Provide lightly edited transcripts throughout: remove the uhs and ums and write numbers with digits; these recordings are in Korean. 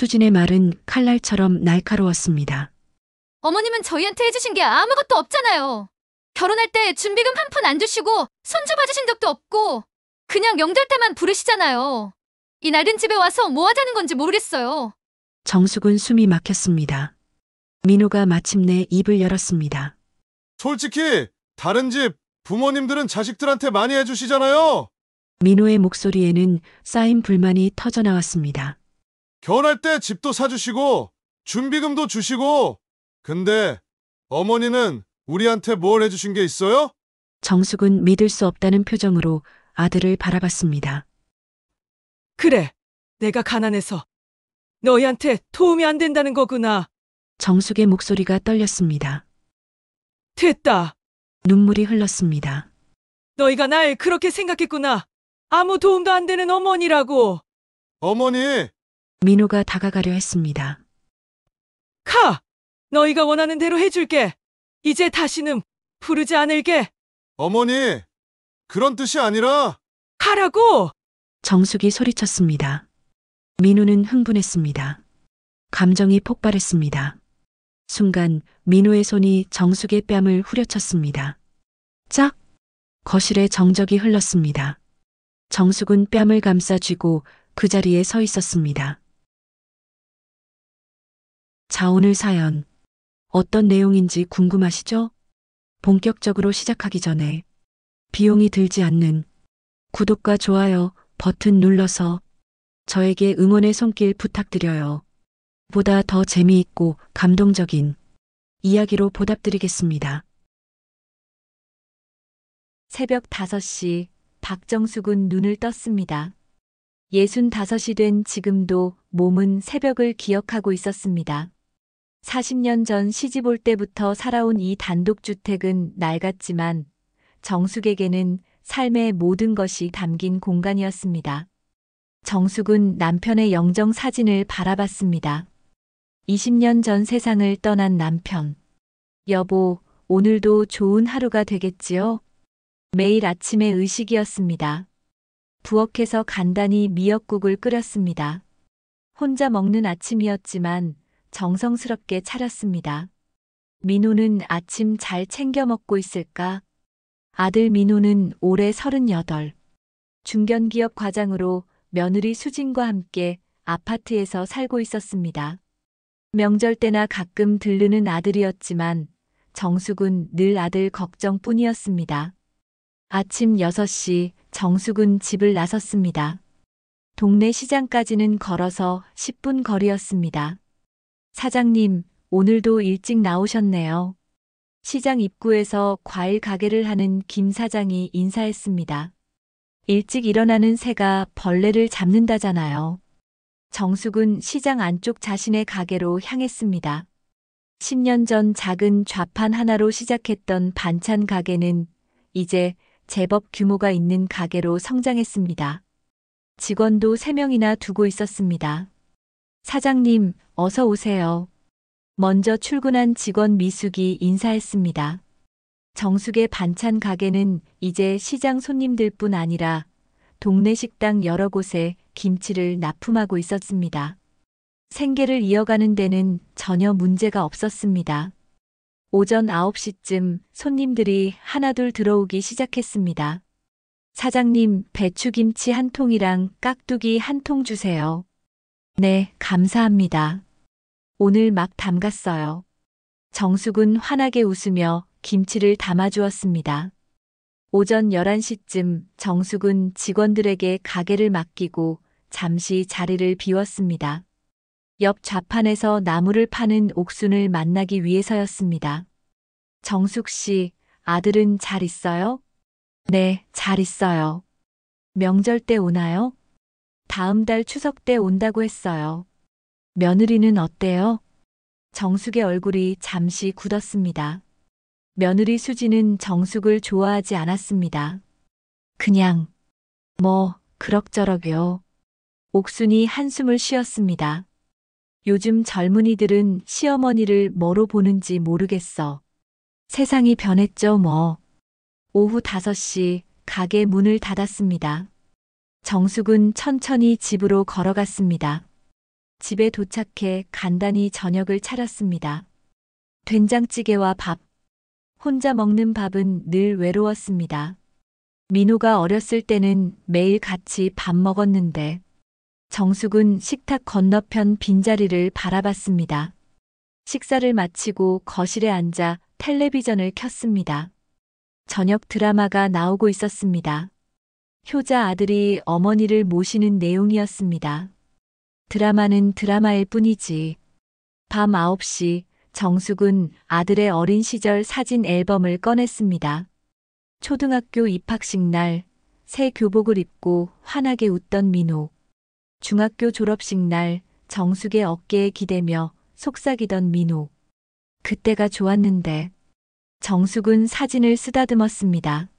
수진의 말은 칼날처럼 날카로웠습니다. 어머님은 저희한테 해주신 게 아무것도 없잖아요. 결혼할 때 준비금 한 푼 안 주시고 손주 봐주신 적도 없고 그냥 명절 때만 부르시잖아요. 이 낡은 집에 와서 뭐 하자는 건지 모르겠어요. 정숙은 숨이 막혔습니다. 민호가 마침내 입을 열었습니다. 솔직히 다른 집 부모님들은 자식들한테 많이 해주시잖아요. 민호의 목소리에는 쌓인 불만이 터져나왔습니다. 결혼할 때 집도 사주시고 준비금도 주시고 근데 어머니는 우리한테 뭘 해주신 게 있어요? 정숙은 믿을 수 없다는 표정으로 아들을 바라봤습니다. 그래, 내가 가난해서 너희한테 도움이 안 된다는 거구나. 정숙의 목소리가 떨렸습니다. 됐다. 눈물이 흘렀습니다. 너희가 날 그렇게 생각했구나. 아무 도움도 안 되는 어머니라고. 어머니, 민호가 다가가려 했습니다. 가! 너희가 원하는 대로 해줄게. 이제 다시는 부르지 않을게. 어머니, 그런 뜻이 아니라 가라고! 정숙이 소리쳤습니다. 민호는 흥분했습니다. 감정이 폭발했습니다. 순간 민호의 손이 정숙의 뺨을 후려쳤습니다. 짝! 거실에 정적이 흘렀습니다. 정숙은 뺨을 감싸 쥐고 그 자리에 서 있었습니다. 자, 오늘 사연 어떤 내용인지 궁금하시죠? 본격적으로 시작하기 전에 비용이 들지 않는 구독과 좋아요 버튼 눌러서 저에게 응원의 손길 부탁드려요. 보다 더 재미있고 감동적인 이야기로 보답드리겠습니다. 새벽 5시 박정숙은 눈을 떴습니다. 65이 된 지금도 몸은 새벽을 기억하고 있었습니다. 40년 전 시집 올 때부터 살아온 이 단독주택은 낡았지만 정숙에게는 삶의 모든 것이 담긴 공간이었습니다. 정숙은 남편의 영정 사진을 바라봤습니다. 20년 전 세상을 떠난 남편. 여보, 오늘도 좋은 하루가 되겠지요? 매일 아침의 의식이었습니다. 부엌에서 간단히 미역국을 끓였습니다. 혼자 먹는 아침이었지만 정성스럽게 차렸습니다. 민호는 아침 잘 챙겨 먹고 있을까? 아들 민호는 올해 38. 중견기업 과장으로 며느리 수진과 함께 아파트에서 살고 있었습니다. 명절 때나 가끔 들르는 아들이었지만 정숙은 늘 아들 걱정뿐이었습니다. 아침 6시 정숙은 집을 나섰습니다. 동네 시장까지는 걸어서 10분 거리였습니다. 사장님, 오늘도 일찍 나오셨네요. 시장 입구에서 과일 가게를 하는 김 사장이 인사했습니다. 일찍 일어나는 새가 벌레를 잡는다잖아요. 정숙은 시장 안쪽 자신의 가게로 향했습니다. 10년 전 작은 좌판 하나로 시작했던 반찬 가게는 이제 제법 규모가 있는 가게로 성장했습니다. 직원도 3명이나 두고 있었습니다. 사장님, 어서 오세요. 먼저 출근한 직원 미숙이 인사했습니다. 정숙의 반찬 가게는 이제 시장 손님들뿐 아니라 동네 식당 여러 곳에 김치를 납품하고 있었습니다. 생계를 이어가는 데는 전혀 문제가 없었습니다. 오전 9시쯤 손님들이 하나둘 들어오기 시작했습니다. 사장님, 배추김치 한 통이랑 깍두기 한 통 주세요. 네, 감사합니다. 오늘 막 담갔어요. 정숙은 환하게 웃으며 김치를 담아주었습니다. 오전 11시쯤 정숙은 직원들에게 가게를 맡기고 잠시 자리를 비웠습니다. 옆 좌판에서 나무를 파는 옥순을 만나기 위해서였습니다. 정숙 씨, 아들은 잘 있어요? 네, 잘 있어요. 명절 때 오나요? 다음 달 추석 때 온다고 했어요. 며느리는 어때요? 정숙의 얼굴이 잠시 굳었습니다. 며느리 수지는 정숙을 좋아하지 않았습니다. 그냥 그럭저럭요. 옥순이 한숨을 쉬었습니다. 요즘 젊은이들은 시어머니를 뭐로 보는지 모르겠어. 세상이 변했죠 뭐. 오후 5시 가게 문을 닫았습니다. 정숙은 천천히 집으로 걸어갔습니다. 집에 도착해 간단히 저녁을 차렸습니다. 된장찌개와 밥. 혼자 먹는 밥은 늘 외로웠습니다. 민호가 어렸을 때는 매일 같이 밥 먹었는데 정숙은 식탁 건너편 빈자리를 바라봤습니다. 식사를 마치고 거실에 앉아 텔레비전을 켰습니다. 저녁 드라마가 나오고 있었습니다. 효자 아들이 어머니를 모시는 내용이었습니다. 드라마는 드라마일 뿐이지. 밤 9시 정숙은 아들의 어린 시절 사진 앨범을 꺼냈습니다. 초등학교 입학식 날 새 교복을 입고 환하게 웃던 민호. 중학교 졸업식 날 정숙의 어깨에 기대며 속삭이던 민호. 그때가 좋았는데. 정숙은 사진을 쓰다듬었습니다.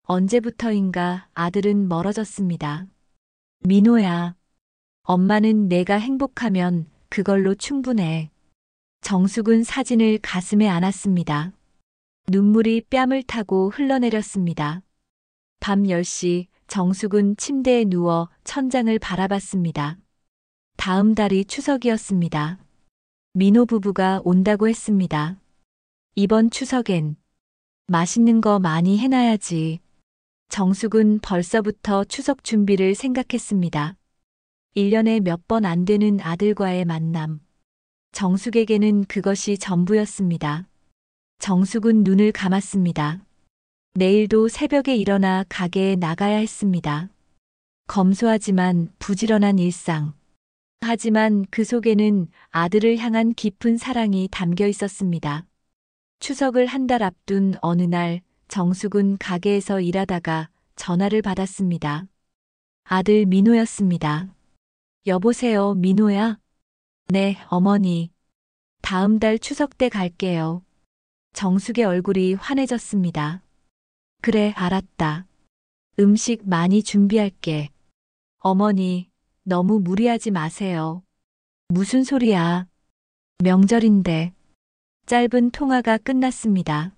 언제부터인가 아들은 멀어졌습니다. 민호야. 엄마는 내가 행복하면 그걸로 충분해. 정숙은 사진을 가슴에 안았습니다. 눈물이 뺨을 타고 흘러내렸습니다. 밤 10시 정숙은 침대에 누워 천장을 바라봤습니다. 다음 달이 추석이었습니다. 민호 부부가 온다고 했습니다. 이번 추석엔 맛있는 거 많이 해놔야지. 정숙은 벌써부터 추석 준비를 생각했습니다. 1년에 몇 번 안 되는 아들과의 만남. 정숙에게는 그것이 전부였습니다. 정숙은 눈을 감았습니다. 내일도 새벽에 일어나 가게에 나가야 했습니다. 검소하지만 부지런한 일상. 하지만 그 속에는 아들을 향한 깊은 사랑이 담겨 있었습니다. 추석을 한 달 앞둔 어느 날 정숙은 가게에서 일하다가 전화를 받았습니다. 아들 민호였습니다. 여보세요, 민호야? 네, 어머니. 다음 달 추석 때 갈게요. 정숙의 얼굴이 환해졌습니다. 그래, 알았다. 음식 많이 준비할게. 어머니, 너무 무리하지 마세요. 무슨 소리야? 명절인데. 짧은 통화가 끝났습니다.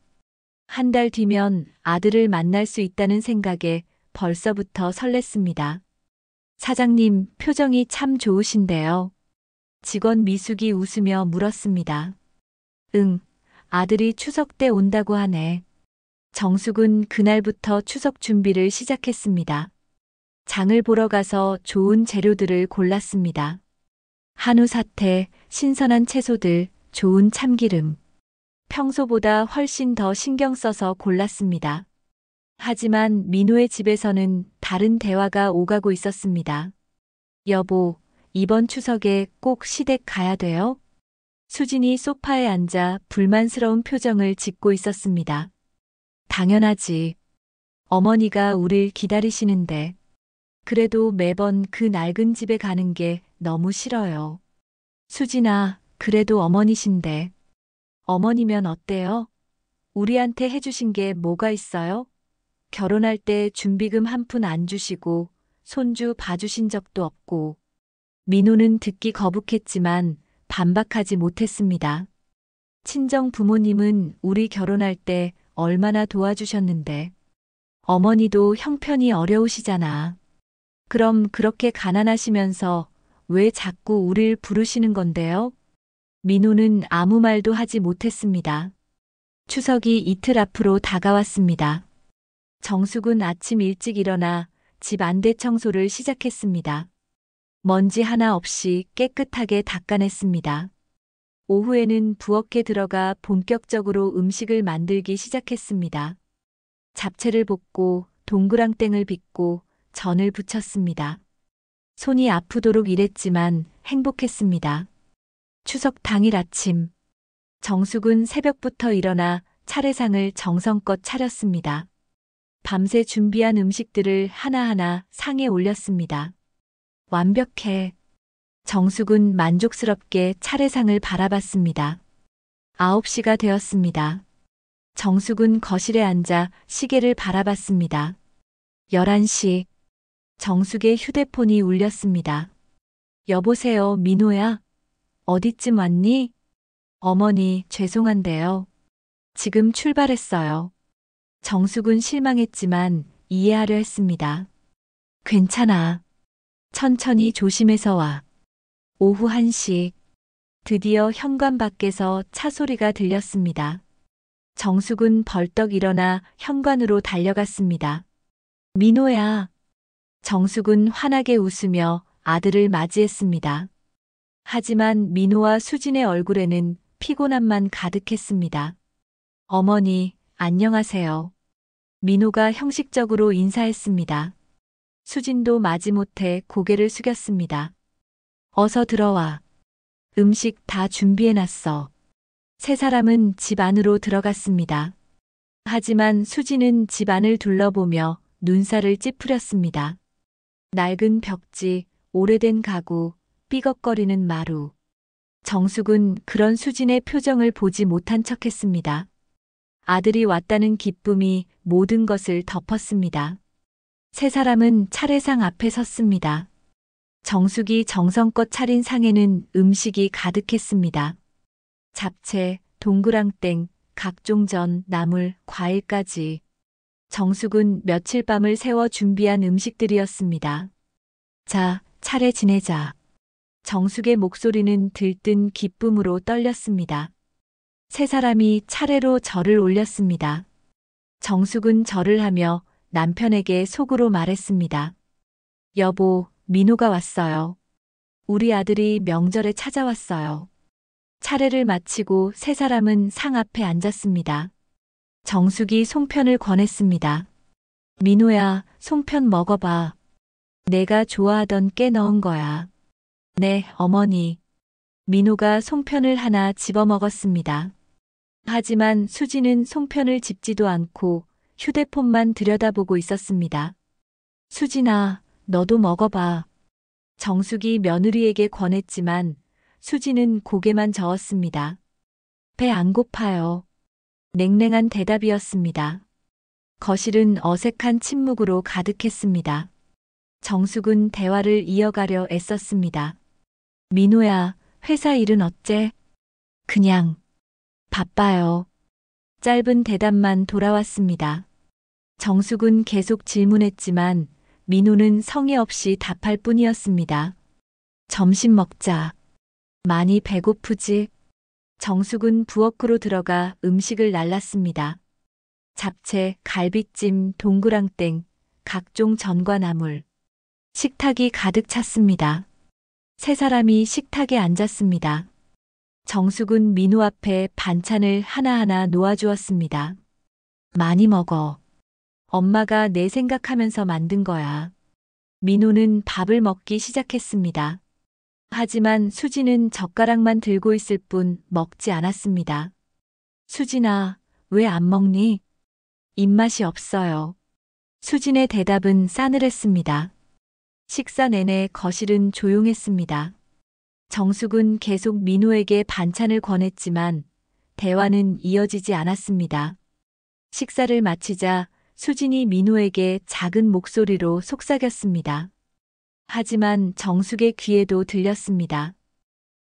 한 달 뒤면 아들을 만날 수 있다는 생각에 벌써부터 설렜습니다. 사장님, 표정이 참 좋으신데요. 직원 미숙이 웃으며 물었습니다. 응, 아들이 추석 때 온다고 하네. 정숙은 그날부터 추석 준비를 시작했습니다. 장을 보러 가서 좋은 재료들을 골랐습니다. 한우 사태, 신선한 채소들, 좋은 참기름. 평소보다 훨씬 더 신경 써서 골랐습니다. 하지만 민호의 집에서는 다른 대화가 오가고 있었습니다. 여보, 이번 추석에 꼭 시댁 가야 돼요? 수진이 소파에 앉아 불만스러운 표정을 짓고 있었습니다. 당연하지. 어머니가 우릴 기다리시는데. 그래도 매번 그 낡은 집에 가는 게 너무 싫어요. 수진아, 그래도 어머니신데. 어머니면 어때요? 우리한테 해주신 게 뭐가 있어요? 결혼할 때 준비금 한 푼 안 주시고 손주 봐주신 적도 없고. 민호는 듣기 거북했지만 반박하지 못했습니다. 친정 부모님은 우리 결혼할 때 얼마나 도와주셨는데. 어머니도 형편이 어려우시잖아. 그럼 그렇게 가난하시면서 왜 자꾸 우릴 부르시는 건데요? 민호는 아무 말도 하지 못했습니다. 추석이 이틀 앞으로 다가왔습니다. 정숙은 아침 일찍 일어나 집 안대 청소를 시작했습니다. 먼지 하나 없이 깨끗하게 닦아냈습니다. 오후에는 부엌에 들어가 본격적으로 음식을 만들기 시작했습니다. 잡채를 볶고 동그랑땡을 빚고 전을 부쳤습니다. 손이 아프도록 일했지만 행복했습니다. 추석 당일 아침, 정숙은 새벽부터 일어나 차례상을 정성껏 차렸습니다. 밤새 준비한 음식들을 하나하나 상에 올렸습니다. 완벽해. 정숙은 만족스럽게 차례상을 바라봤습니다. 9시가 되었습니다. 정숙은 거실에 앉아 시계를 바라봤습니다. 11시. 정숙의 휴대폰이 울렸습니다. 여보세요, 민호야? 어디쯤 왔니? 어머니, 죄송한데요. 지금 출발했어요. 정숙은 실망했지만 이해하려 했습니다. 괜찮아. 천천히 조심해서 와. 오후 1시. 드디어 현관 밖에서 차 소리가 들렸습니다. 정숙은 벌떡 일어나 현관으로 달려갔습니다. 민호야. 정숙은 환하게 웃으며 아들을 맞이했습니다. 하지만 민호와 수진의 얼굴에는 피곤함만 가득했습니다. 어머니, 안녕하세요. 민호가 형식적으로 인사했습니다. 수진도 마지못해 고개를 숙였습니다. 어서 들어와. 음식 다 준비해놨어. 세 사람은 집 안으로 들어갔습니다. 하지만 수진은 집 안을 둘러보며 눈살을 찌푸렸습니다. 낡은 벽지, 오래된 가구, 삐걱거리는 마루. 정숙은 그런 수진의 표정을 보지 못한 척했습니다. 아들이 왔다는 기쁨이 모든 것을 덮었습니다. 세 사람은 차례상 앞에 섰습니다. 정숙이 정성껏 차린 상에는 음식이 가득했습니다. 잡채, 동그랑땡, 각종 전, 나물, 과일까지. 정숙은 며칠 밤을 새워 준비한 음식들이었습니다. 자, 차례 지내자. 정숙의 목소리는 들뜬 기쁨으로 떨렸습니다. 세 사람이 차례로 절을 올렸습니다. 정숙은 절을 하며 남편에게 속으로 말했습니다. 여보, 민호가 왔어요. 우리 아들이 명절에 찾아왔어요. 차례를 마치고 세 사람은 상 앞에 앉았습니다. 정숙이 송편을 권했습니다. 민호야, 송편 먹어봐. 내가 좋아하던 깨 넣은 거야. 네, 어머니. 민호가 송편을 하나 집어 먹었습니다. 하지만 수지는 송편을 집지도 않고 휴대폰만 들여다보고 있었습니다. 수진아, 너도 먹어봐. 정숙이 며느리에게 권했지만 수지는 고개만 저었습니다. 배 안 고파요. 냉랭한 대답이었습니다. 거실은 어색한 침묵으로 가득했습니다. 정숙은 대화를 이어가려 애썼습니다. 민호야, 회사 일은 어째? 그냥 바빠요. 짧은 대답만 돌아왔습니다. 정숙은 계속 질문했지만 민호는 성의 없이 답할 뿐이었습니다. 점심 먹자. 많이 배고프지? 정숙은 부엌으로 들어가 음식을 날랐습니다. 잡채, 갈비찜, 동그랑땡, 각종 전과 나물. 식탁이 가득 찼습니다. 세 사람이 식탁에 앉았습니다. 정숙은 민호 앞에 반찬을 하나하나 놓아주었습니다. 많이 먹어. 엄마가 내 생각하면서 만든 거야. 민호는 밥을 먹기 시작했습니다. 하지만 수진은 젓가락만 들고 있을 뿐 먹지 않았습니다. 수진아, 왜 안 먹니? 입맛이 없어요. 수진의 대답은 싸늘했습니다. 식사 내내 거실은 조용했습니다. 정숙은 계속 민호에게 반찬을 권했지만 대화는 이어지지 않았습니다. 식사를 마치자 수진이 민호에게 작은 목소리로 속삭였습니다. 하지만 정숙의 귀에도 들렸습니다.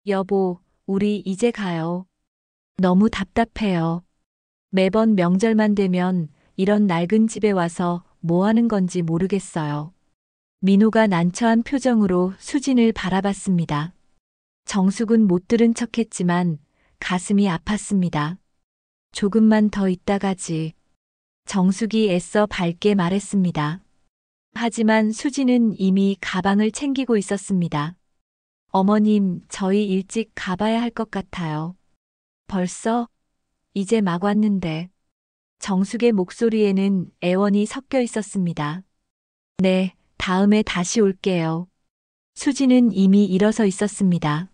여보, 우리 이제 가요. 너무 답답해요. 매번 명절만 되면 이런 낡은 집에 와서 뭐 하는 건지 모르겠어요. 민호가 난처한 표정으로 수진을 바라봤습니다. 정숙은 못 들은 척했지만 가슴이 아팠습니다. 조금만 더 있다 가지. 정숙이 애써 밝게 말했습니다. 하지만 수진은 이미 가방을 챙기고 있었습니다. 어머님, 저희 일찍 가봐야 할 것 같아요. 벌써? 이제 막 왔는데. 정숙의 목소리에는 애원이 섞여 있었습니다. 네, 다음에 다시 올게요. 수진은 이미 일어서 있었습니다.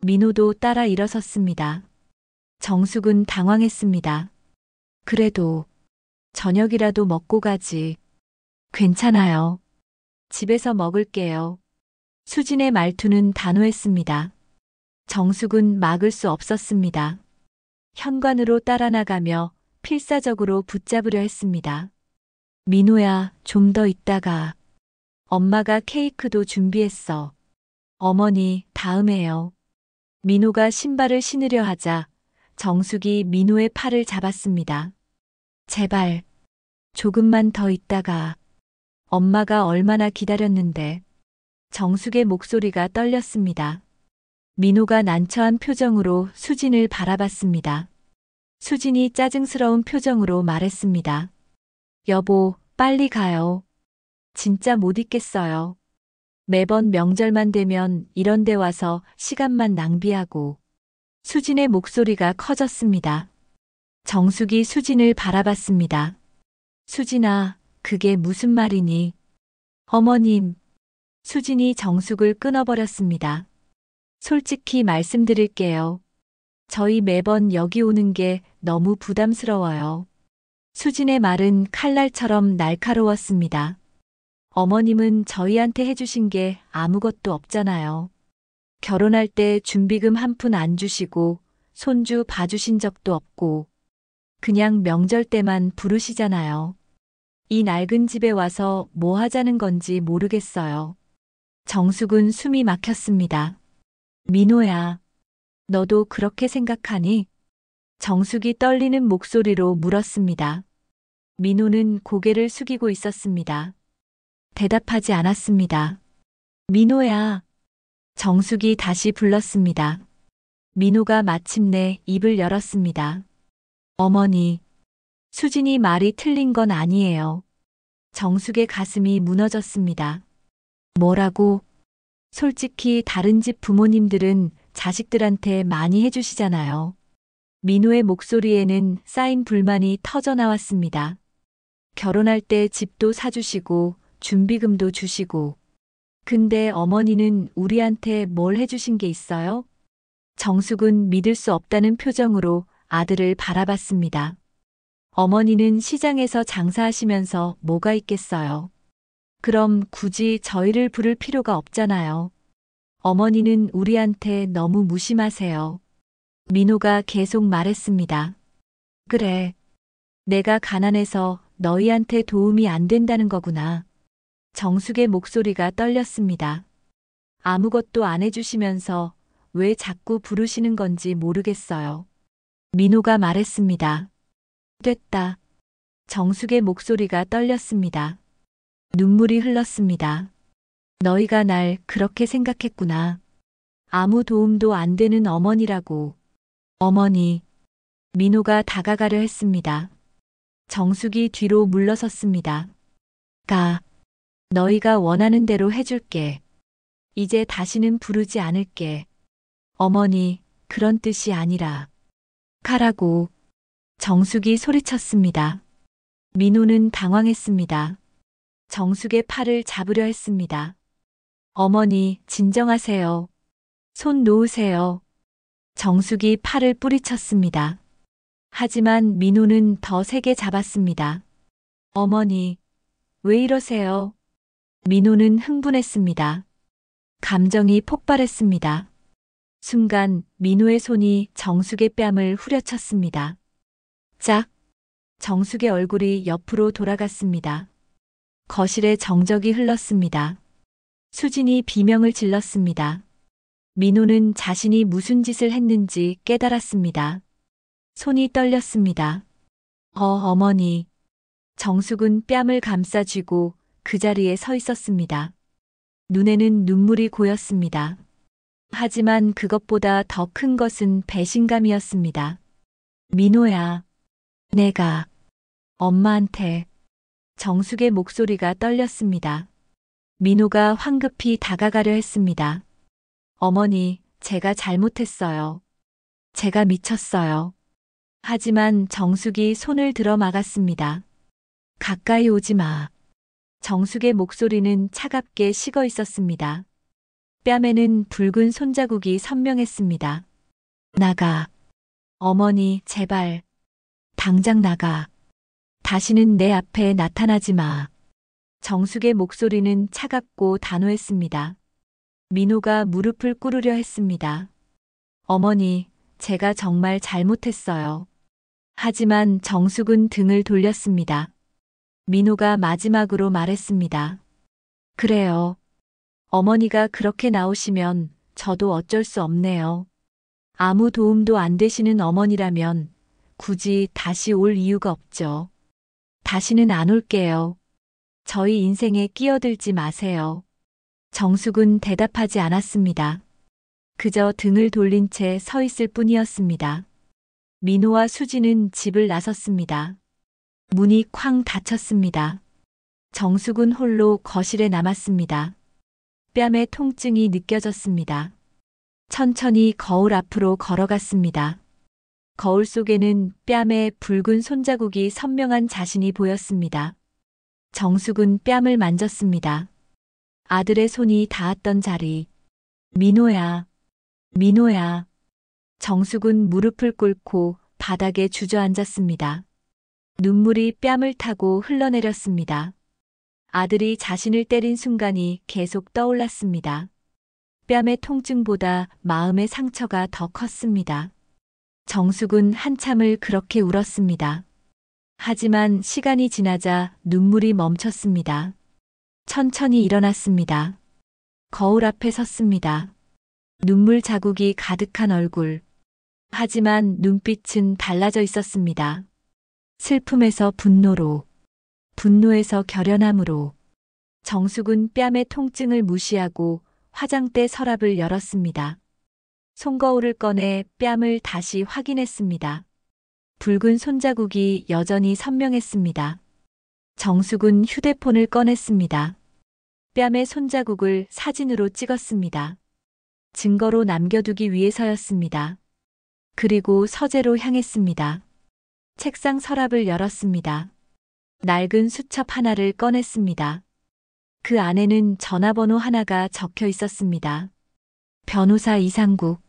민호도 따라 일어섰습니다. 정숙은 당황했습니다. 그래도 저녁이라도 먹고 가지. 괜찮아요. 집에서 먹을게요. 수진의 말투는 단호했습니다. 정숙은 막을 수 없었습니다. 현관으로 따라 나가며 필사적으로 붙잡으려 했습니다. 민호야, 좀 더 있다가. 엄마가 케이크도 준비했어. 어머니, 다음에요. 민호가 신발을 신으려 하자 정숙이 민호의 팔을 잡았습니다. 제발, 조금만 더 있다가. 엄마가 얼마나 기다렸는데. 정숙의 목소리가 떨렸습니다. 민호가 난처한 표정으로 수진을 바라봤습니다. 수진이 짜증스러운 표정으로 말했습니다. 여보, 빨리 가요. 진짜 못 있겠어요. 매번 명절만 되면 이런 데 와서 시간만 낭비하고. 수진의 목소리가 커졌습니다. 정숙이 수진을 바라봤습니다. 수진아, 그게 무슨 말이니? 어머님. 수진이 정숙을 끊어버렸습니다. 솔직히 말씀드릴게요. 저희 매번 여기 오는 게 너무 부담스러워요. 수진의 말은 칼날처럼 날카로웠습니다. 어머님은 저희한테 해주신 게 아무것도 없잖아요. 결혼할 때 준비금 한 푼 안 주시고 손주 봐주신 적도 없고 그냥 명절 때만 부르시잖아요. 이 낡은 집에 와서 뭐 하자는 건지 모르겠어요. 정숙은 숨이 막혔습니다. 민호야, 너도 그렇게 생각하니? 정숙이 떨리는 목소리로 물었습니다. 민호는 고개를 숙이고 있었습니다. 대답하지 않았습니다. 민호야. 정숙이 다시 불렀습니다. 민호가 마침내 입을 열었습니다. 어머니. 수진이 말이 틀린 건 아니에요. 정숙의 가슴이 무너졌습니다. 뭐라고? 솔직히 다른 집 부모님들은 자식들한테 많이 해주시잖아요. 민호의 목소리에는 쌓인 불만이 터져 나왔습니다. 결혼할 때 집도 사주시고 준비금도 주시고. 근데 어머니는 우리한테 뭘 해주신 게 있어요? 정숙은 믿을 수 없다는 표정으로 아들을 바라봤습니다. 어머니는 시장에서 장사하시면서 뭐가 있겠어요? 그럼 굳이 저희를 부를 필요가 없잖아요. 어머니는 우리한테 너무 무심하세요. 민호가 계속 말했습니다. 그래. 내가 가난해서 너희한테 도움이 안 된다는 거구나. 정숙의 목소리가 떨렸습니다. 아무것도 안 해주시면서 왜 자꾸 부르시는 건지 모르겠어요. 민호가 말했습니다. 됐다. 정숙의 목소리가 떨렸습니다. 눈물이 흘렀습니다. 너희가 날 그렇게 생각했구나. 아무 도움도 안 되는 어머니라고. 어머니. 민호가 다가가려 했습니다. 정숙이 뒤로 물러섰습니다. 가. 너희가 원하는 대로 해줄게. 이제 다시는 부르지 않을게. 어머니, 그런 뜻이 아니라. 가라고. 정숙이 소리쳤습니다. 민호는 당황했습니다. 정숙의 팔을 잡으려 했습니다. 어머니, 진정하세요. 손 놓으세요. 정숙이 팔을 뿌리쳤습니다. 하지만 민호는 더 세게 잡았습니다. 어머니, 왜 이러세요? 민호는 흥분했습니다. 감정이 폭발했습니다. 순간 민호의 손이 정숙의 뺨을 후려쳤습니다. 짝! 정숙의 얼굴이 옆으로 돌아갔습니다. 거실에 정적이 흘렀습니다. 수진이 비명을 질렀습니다. 민호는 자신이 무슨 짓을 했는지 깨달았습니다. 손이 떨렸습니다. 어머니. 정숙은 뺨을 감싸쥐고 그 자리에 서 있었습니다. 눈에는 눈물이 고였습니다. 하지만 그것보다 더 큰 것은 배신감이었습니다. 민호야. 내가 엄마한테. 정숙의 목소리가 떨렸습니다. 민호가 황급히 다가가려 했습니다. 어머니, 제가 잘못했어요. 제가 미쳤어요. 하지만 정숙이 손을 들어 막았습니다. 가까이 오지 마. 정숙의 목소리는 차갑게 식어 있었습니다. 뺨에는 붉은 손자국이 선명했습니다. 나가. 어머니, 제발. 당장 나가. 다시는 내 앞에 나타나지 마. 정숙의 목소리는 차갑고 단호했습니다. 민호가 무릎을 꿇으려 했습니다. 어머니, 제가 정말 잘못했어요. 하지만 정숙은 등을 돌렸습니다. 민호가 마지막으로 말했습니다. 그래요. 어머니가 그렇게 나오시면 저도 어쩔 수 없네요. 아무 도움도 안 되시는 어머니라면 굳이 다시 올 이유가 없죠. 다시는 안 올게요. 저희 인생에 끼어들지 마세요. 정숙은 대답하지 않았습니다. 그저 등을 돌린 채 서 있을 뿐이었습니다. 민호와 수지는 집을 나섰습니다. 문이 쾅 닫혔습니다. 정숙은 홀로 거실에 남았습니다. 뺨에 통증이 느껴졌습니다. 천천히 거울 앞으로 걸어갔습니다. 거울 속에는 뺨에 붉은 손자국이 선명한 자신이 보였습니다. 정숙은 뺨을 만졌습니다. 아들의 손이 닿았던 자리. 민호야, 민호야. 정숙은 무릎을 꿇고 바닥에 주저앉았습니다. 눈물이 뺨을 타고 흘러내렸습니다. 아들이 자신을 때린 순간이 계속 떠올랐습니다. 뺨의 통증보다 마음의 상처가 더 컸습니다. 정숙은 한참을 그렇게 울었습니다. 하지만 시간이 지나자 눈물이 멈췄습니다. 천천히 일어났습니다. 거울 앞에 섰습니다. 눈물 자국이 가득한 얼굴. 하지만 눈빛은 달라져 있었습니다. 슬픔에서 분노로, 분노에서 결연함으로. 정숙은 뺨의 통증을 무시하고 화장대 서랍을 열었습니다. 손거울을 꺼내 뺨을 다시 확인했습니다. 붉은 손자국이 여전히 선명했습니다. 정숙은 휴대폰을 꺼냈습니다. 뺨의 손자국을 사진으로 찍었습니다. 증거로 남겨두기 위해서였습니다. 그리고 서재로 향했습니다. 책상 서랍을 열었습니다. 낡은 수첩 하나를 꺼냈습니다. 그 안에는 전화번호 하나가 적혀 있었습니다. 변호사 이상국.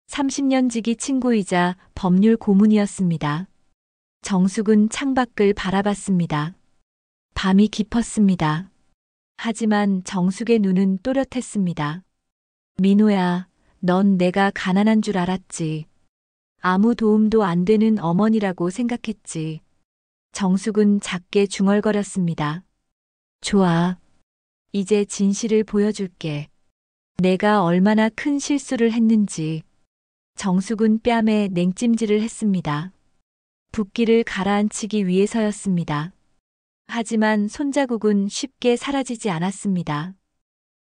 30년 지기 친구이자 법률 고문이었습니다. 정숙은 창밖을 바라봤습니다. 밤이 깊었습니다. 하지만 정숙의 눈은 또렷했습니다. 민호야, 넌 내가 가난한 줄 알았지. 아무 도움도 안 되는 어머니라고 생각했지. 정숙은 작게 중얼거렸습니다. 좋아. 이제 진실을 보여줄게. 내가 얼마나 큰 실수를 했는지. 정숙은 뺨에 냉찜질을 했습니다. 붓기를 가라앉히기 위해서였습니다. 하지만 손자국은 쉽게 사라지지 않았습니다.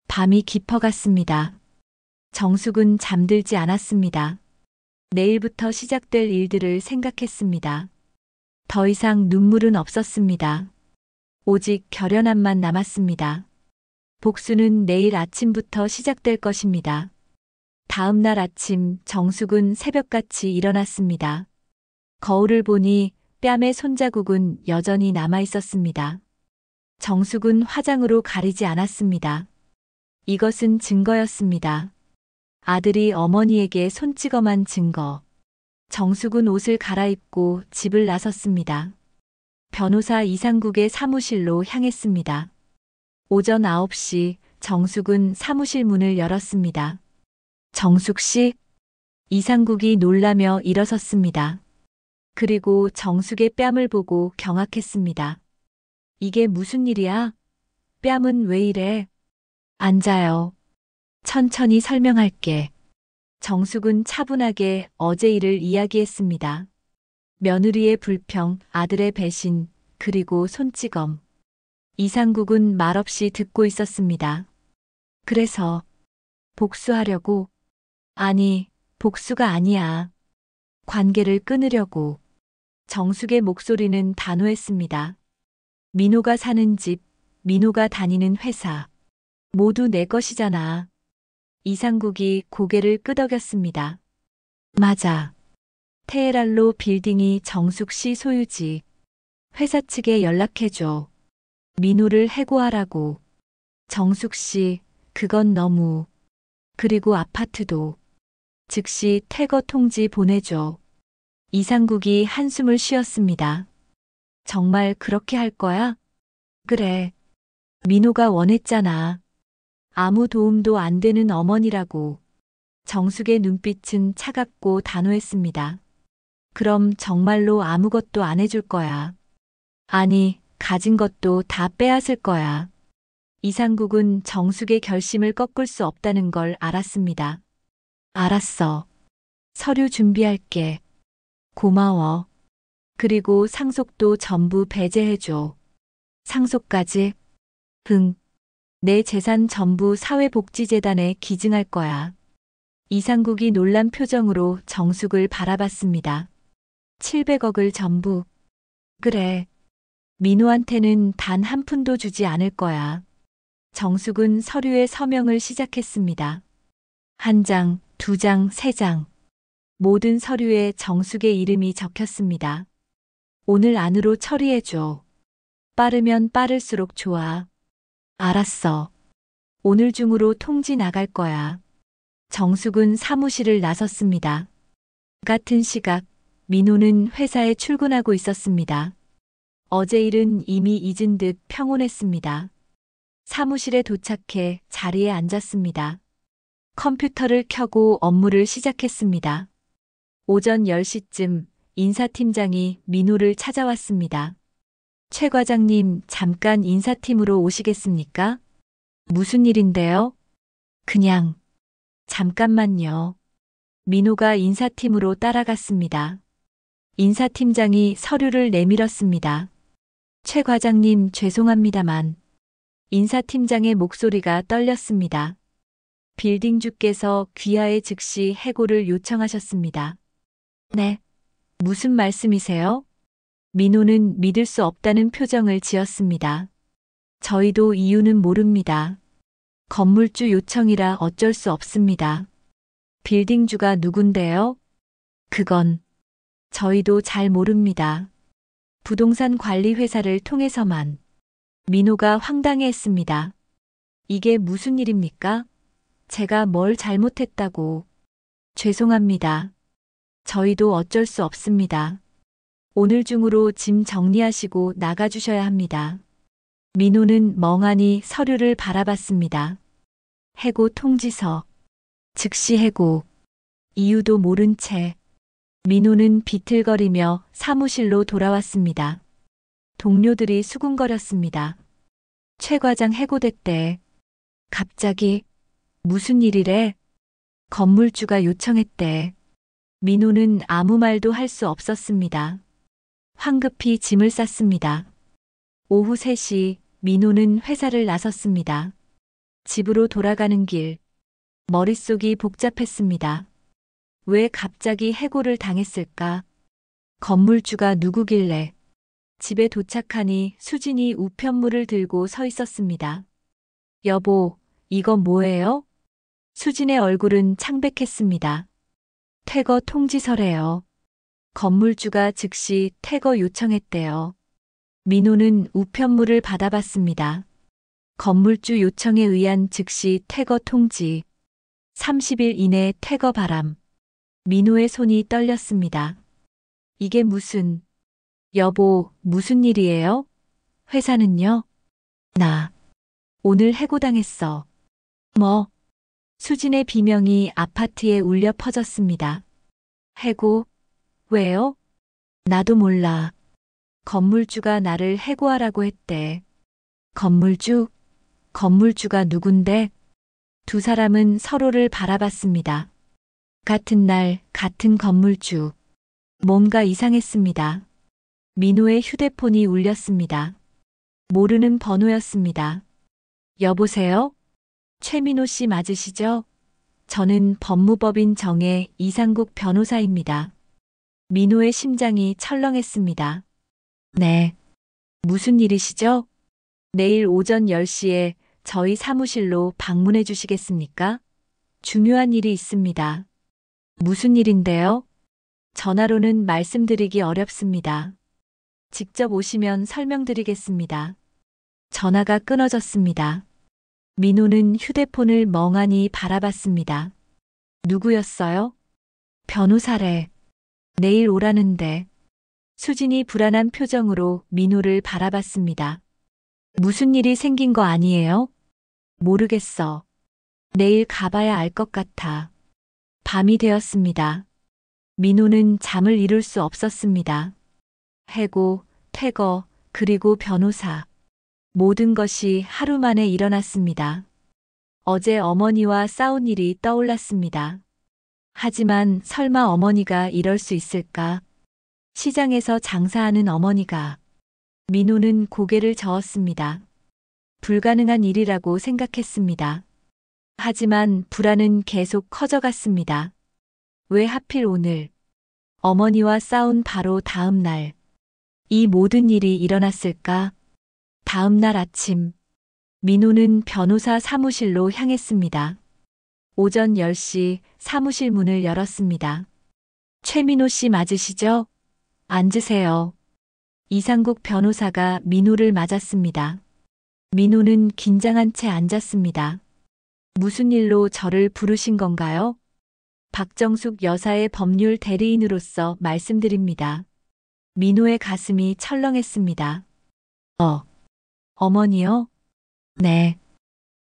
밤이 깊어갔습니다. 정숙은 잠들지 않았습니다. 내일부터 시작될 일들을 생각했습니다. 더 이상 눈물은 없었습니다. 오직 결연함만 남았습니다. 복수는 내일 아침부터 시작될 것입니다. 다음 날 아침 정숙은 새벽같이 일어났습니다. 거울을 보니 뺨의 손자국은 여전히 남아 있었습니다. 정숙은 화장으로 가리지 않았습니다. 이것은 증거였습니다. 아들이 어머니에게 손찌검한 증거. 정숙은 옷을 갈아입고 집을 나섰습니다. 변호사 이상국의 사무실로 향했습니다. 오전 9시 정숙은 사무실 문을 열었습니다. 정숙 씨? 이상국이 놀라며 일어섰습니다. 그리고 정숙의 뺨을 보고 경악했습니다. 이게 무슨 일이야? 뺨은 왜 이래? 앉아요. 천천히 설명할게. 정숙은 차분하게 어제 일을 이야기했습니다. 며느리의 불평, 아들의 배신, 그리고 손찌검. 이상국은 말없이 듣고 있었습니다. 그래서 복수하려고? 아니, 복수가 아니야. 관계를 끊으려고. 정숙의 목소리는 단호했습니다. 민호가 사는 집, 민호가 다니는 회사. 모두 내 것이잖아. 이상국이 고개를 끄덕였습니다. 맞아. 테헤랄로 빌딩이 정숙 씨 소유지. 회사 측에 연락해줘. 민호를 해고하라고. 정숙 씨, 그건 너무. 그리고 아파트도. 즉시 퇴거 통지 보내줘. 이상국이 한숨을 쉬었습니다. 정말 그렇게 할 거야? 그래. 민호가 원했잖아. 아무 도움도 안 되는 어머니라고. 정숙의 눈빛은 차갑고 단호했습니다. 그럼 정말로 아무것도 안 해줄 거야. 아니, 가진 것도 다 빼앗을 거야. 이상국은 정숙의 결심을 꺾을 수 없다는 걸 알았습니다. 알았어. 서류 준비할게. 고마워. 그리고 상속도 전부 배제해줘. 상속까지? 내 재산 전부 사회복지재단에 기증할 거야. 이상국이 놀란 표정으로 정숙을 바라봤습니다. 700억을 전부. 그래. 민호한테는 단 한 푼도 주지 않을 거야. 정숙은 서류에 서명을 시작했습니다. 한 장, 두 장, 세 장. 모든 서류에 정숙의 이름이 적혔습니다. 오늘 안으로 처리해줘. 빠르면 빠를수록 좋아. 알았어. 오늘 중으로 통지 나갈 거야. 정숙은 사무실을 나섰습니다. 같은 시각, 민호는 회사에 출근하고 있었습니다. 어제 일은 이미 잊은 듯 평온했습니다. 사무실에 도착해 자리에 앉았습니다. 컴퓨터를 켜고 업무를 시작했습니다. 오전 10시쯤 인사팀장이 민호를 찾아왔습니다. 최 과장님, 잠깐 인사팀으로 오시겠습니까? 무슨 일인데요? 그냥, 잠깐만요. 민호가 인사팀으로 따라갔습니다. 인사팀장이 서류를 내밀었습니다. 최 과장님, 죄송합니다만. 인사팀장의 목소리가 떨렸습니다. 빌딩주께서 귀하에 즉시 해고를 요청하셨습니다. 네. 무슨 말씀이세요? 민호는 믿을 수 없다는 표정을 지었습니다. 저희도 이유는 모릅니다. 건물주 요청이라 어쩔 수 없습니다. 빌딩주가 누군데요? 그건 저희도 잘 모릅니다. 부동산 관리 회사를 통해서만. 민호가 황당해했습니다. 이게 무슨 일입니까? 제가 뭘 잘못했다고. 죄송합니다. 저희도 어쩔 수 없습니다. 오늘 중으로 짐 정리하시고 나가주셔야 합니다. 민호는 멍하니 서류를 바라봤습니다. 해고 통지서. 즉시 해고. 이유도 모른 채. 민호는 비틀거리며 사무실로 돌아왔습니다. 동료들이 수군거렸습니다. 최 과장 해고됐대. 갑자기. 무슨 일이래? 건물주가 요청했대. 민호는 아무 말도 할 수 없었습니다. 황급히 짐을 쌌습니다. 오후 3시 민호는 회사를 나섰습니다. 집으로 돌아가는 길. 머릿속이 복잡했습니다. 왜 갑자기 해고를 당했을까? 건물주가 누구길래? 집에 도착하니 수진이 우편물을 들고 서 있었습니다. 여보, 이건 뭐예요? 수진의 얼굴은 창백했습니다. 퇴거 통지서래요. 건물주가 즉시 퇴거 요청했대요. 민호는 우편물을 받아봤습니다. 건물주 요청에 의한 즉시 퇴거 통지. 30일 이내 퇴거 바람. 민호의 손이 떨렸습니다. 이게 무슨... 여보, 무슨 일이에요? 회사는요? 나 오늘 해고당했어. 뭐? 수진의 비명이 아파트에 울려 퍼졌습니다. 해고? 왜요? 나도 몰라. 건물주가 나를 해고하라고 했대. 건물주? 건물주가 누군데? 두 사람은 서로를 바라봤습니다. 같은 날, 같은 건물주. 뭔가 이상했습니다. 민호의 휴대폰이 울렸습니다. 모르는 번호였습니다. 여보세요? 최민호 씨 맞으시죠? 저는 법무법인 정의 이상국 변호사입니다. 민호의 심장이 철렁했습니다. 네. 무슨 일이시죠? 내일 오전 10시에 저희 사무실로 방문해 주시겠습니까? 중요한 일이 있습니다. 무슨 일인데요? 전화로는 말씀드리기 어렵습니다. 직접 오시면 설명드리겠습니다. 전화가 끊어졌습니다. 민호는 휴대폰을 멍하니 바라봤습니다. 누구였어요? 변호사래. 내일 오라는데. 수진이 불안한 표정으로 민호를 바라봤습니다. 무슨 일이 생긴 거 아니에요? 모르겠어. 내일 가봐야 알 것 같아. 밤이 되었습니다. 민호는 잠을 이룰 수 없었습니다. 해고, 퇴거, 그리고 변호사. 모든 것이 하루 만에 일어났습니다. 어제 어머니와 싸운 일이 떠올랐습니다. 하지만 설마 어머니가 이럴 수 있을까? 시장에서 장사하는 어머니가. 민호는 고개를 저었습니다. 불가능한 일이라고 생각했습니다. 하지만 불안은 계속 커져갔습니다. 왜 하필 오늘? 어머니와 싸운 바로 다음 날. 이 모든 일이 일어났을까? 다음 날 아침, 민호는 변호사 사무실로 향했습니다. 오전 10시 사무실 문을 열었습니다. 최민호 씨 맞으시죠? 앉으세요. 이상국 변호사가 민호를 맞았습니다. 민호는 긴장한 채 앉았습니다. 무슨 일로 저를 부르신 건가요? 박정숙 여사의 법률 대리인으로서 말씀드립니다. 민호의 가슴이 철렁했습니다. 어머니요? 네.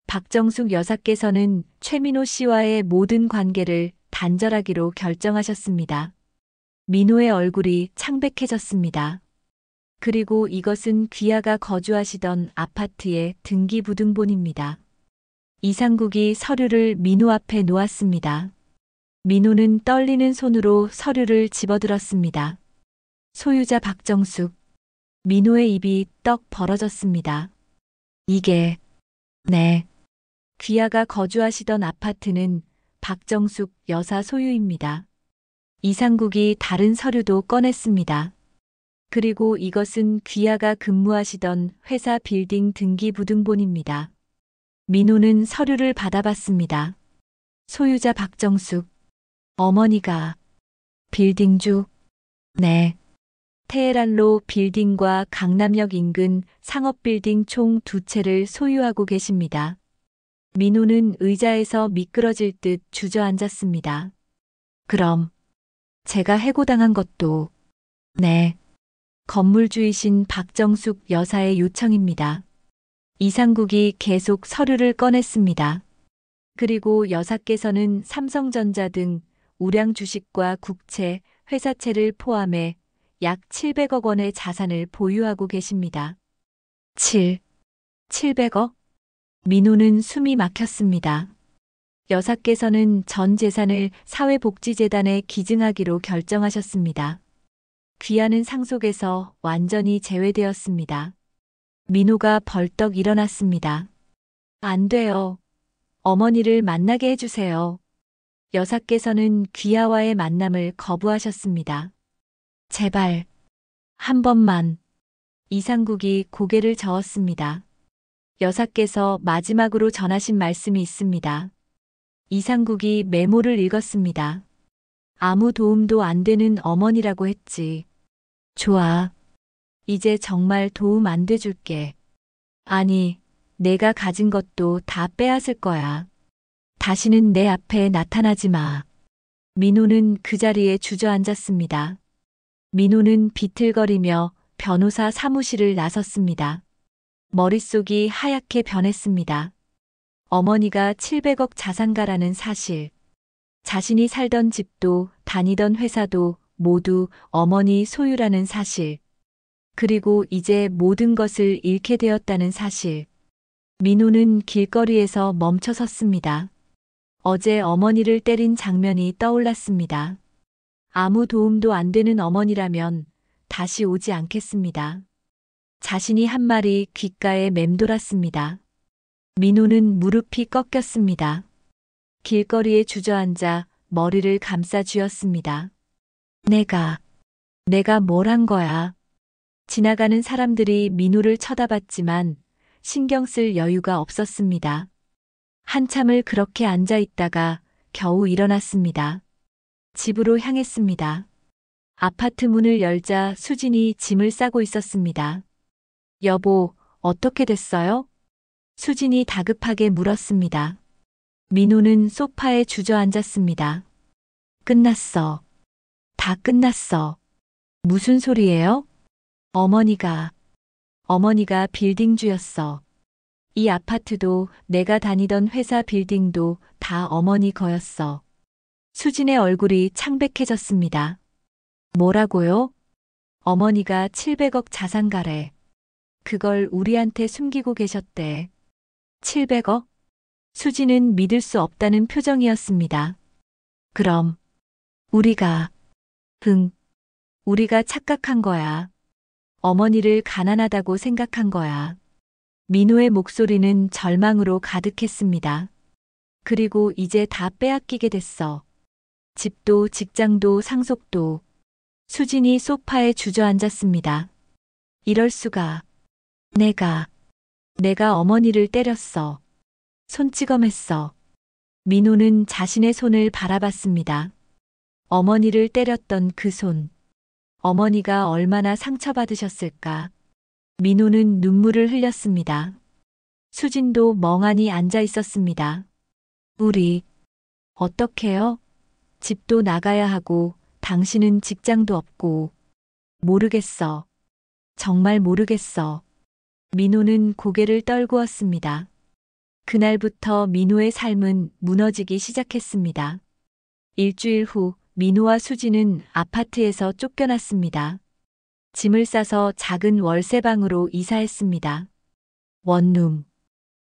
박정숙 여사께서는 최민호 씨와의 모든 관계를 단절하기로 결정하셨습니다. 민호의 얼굴이 창백해졌습니다. 그리고 이것은 귀하가 거주하시던 아파트의 등기부등본입니다. 이상국이 서류를 민호 앞에 놓았습니다. 민호는 떨리는 손으로 서류를 집어들었습니다. 소유자 박정숙. 민호의 입이 떡 벌어졌습니다. 이게, 네. 귀하가 거주하시던 아파트는 박정숙 여사 소유입니다. 이상국이 다른 서류도 꺼냈습니다. 그리고 이것은 귀하가 근무하시던 회사 빌딩 등기부등본입니다. 민호는 서류를 받아봤습니다. 소유자 박정숙. 어머니가 빌딩주? 네. 테헤란로 빌딩과 강남역 인근 상업빌딩 총 2채를 소유하고 계십니다. 민호는 의자에서 미끄러질 듯 주저앉았습니다. 그럼 제가 해고당한 것도, 네. 건물주이신 박정숙 여사의 요청입니다. 이상국이 계속 서류를 꺼냈습니다. 그리고 여사께서는 삼성전자 등 우량 주식과 국채, 회사채를 포함해 약 700억 원의 자산을 보유하고 계십니다. 700억? 민호는 숨이 막혔습니다. 여사께서는 전 재산을 사회복지재단에 기증하기로 결정하셨습니다. 귀하는 상속에서 완전히 제외되었습니다. 민호가 벌떡 일어났습니다. 안 돼요. 어머니를 만나게 해주세요. 여사께서는 귀하와의 만남을 거부하셨습니다. 제발, 한 번만. 이상국이 고개를 저었습니다. 여사께서 마지막으로 전하신 말씀이 있습니다. 이상국이 메모를 읽었습니다. 아무 도움도 안 되는 어머니라고 했지. 좋아. 이제 정말 도움 안 돼줄게. 아니, 내가 가진 것도 다 빼앗을 거야. 다시는 내 앞에 나타나지 마. 민호는 그 자리에 주저앉았습니다. 민호는 비틀거리며 변호사 사무실을 나섰습니다. 머릿속이 하얗게 변했습니다. 어머니가 700억 자산가라는 사실, 자신이 살던 집도 다니던 회사도 모두 어머니 소유라는 사실, 그리고 이제 모든 것을 잃게 되었다는 사실. 민호는 길거리에서 멈춰 섰습니다. 어제 어머니를 때린 장면이 떠올랐습니다. 아무 도움도 안 되는 어머니라면 다시 오지 않겠습니다. 자신이 한 말이 귓가에 맴돌았습니다. 민호는 무릎이 꺾였습니다. 길거리에 주저앉아 머리를 감싸 쥐었습니다. 내가 뭘 한 거야? 지나가는 사람들이 민호를 쳐다봤지만 신경 쓸 여유가 없었습니다. 한참을 그렇게 앉아 있다가 겨우 일어났습니다. 집으로 향했습니다. 아파트 문을 열자 수진이 짐을 싸고 있었습니다. 여보, 어떻게 됐어요? 수진이 다급하게 물었습니다. 민호는 소파에 주저앉았습니다. 끝났어. 다 끝났어. 무슨 소리예요? 어머니가 빌딩주였어. 이 아파트도 내가 다니던 회사 빌딩도 다 어머니 거였어. 수진의 얼굴이 창백해졌습니다. 뭐라고요? 어머니가 700억 자산가래. 그걸 우리한테 숨기고 계셨대. 700억? 수진은 믿을 수 없다는 표정이었습니다. 그럼 우리가 착각한 거야. 어머니를 가난하다고 생각한 거야. 민호의 목소리는 절망으로 가득했습니다. 그리고 이제 다 빼앗기게 됐어. 집도 직장도 상속도. 수진이 소파에 주저앉았습니다. 이럴 수가. 내가 어머니를 때렸어. 손찌검했어. 민호는 자신의 손을 바라봤습니다. 어머니를 때렸던 그 손. 어머니가 얼마나 상처받으셨을까. 민호는 눈물을 흘렸습니다. 수진도 멍하니 앉아 있었습니다. 우리, 어떡해요? 집도 나가야 하고, 당신은 직장도 없고. 모르겠어. 정말 모르겠어. 민호는 고개를 떨구었습니다. 그날부터 민호의 삶은 무너지기 시작했습니다. 일주일 후 민호와 수지는 아파트에서 쫓겨났습니다. 짐을 싸서 작은 월세방으로 이사했습니다. 원룸.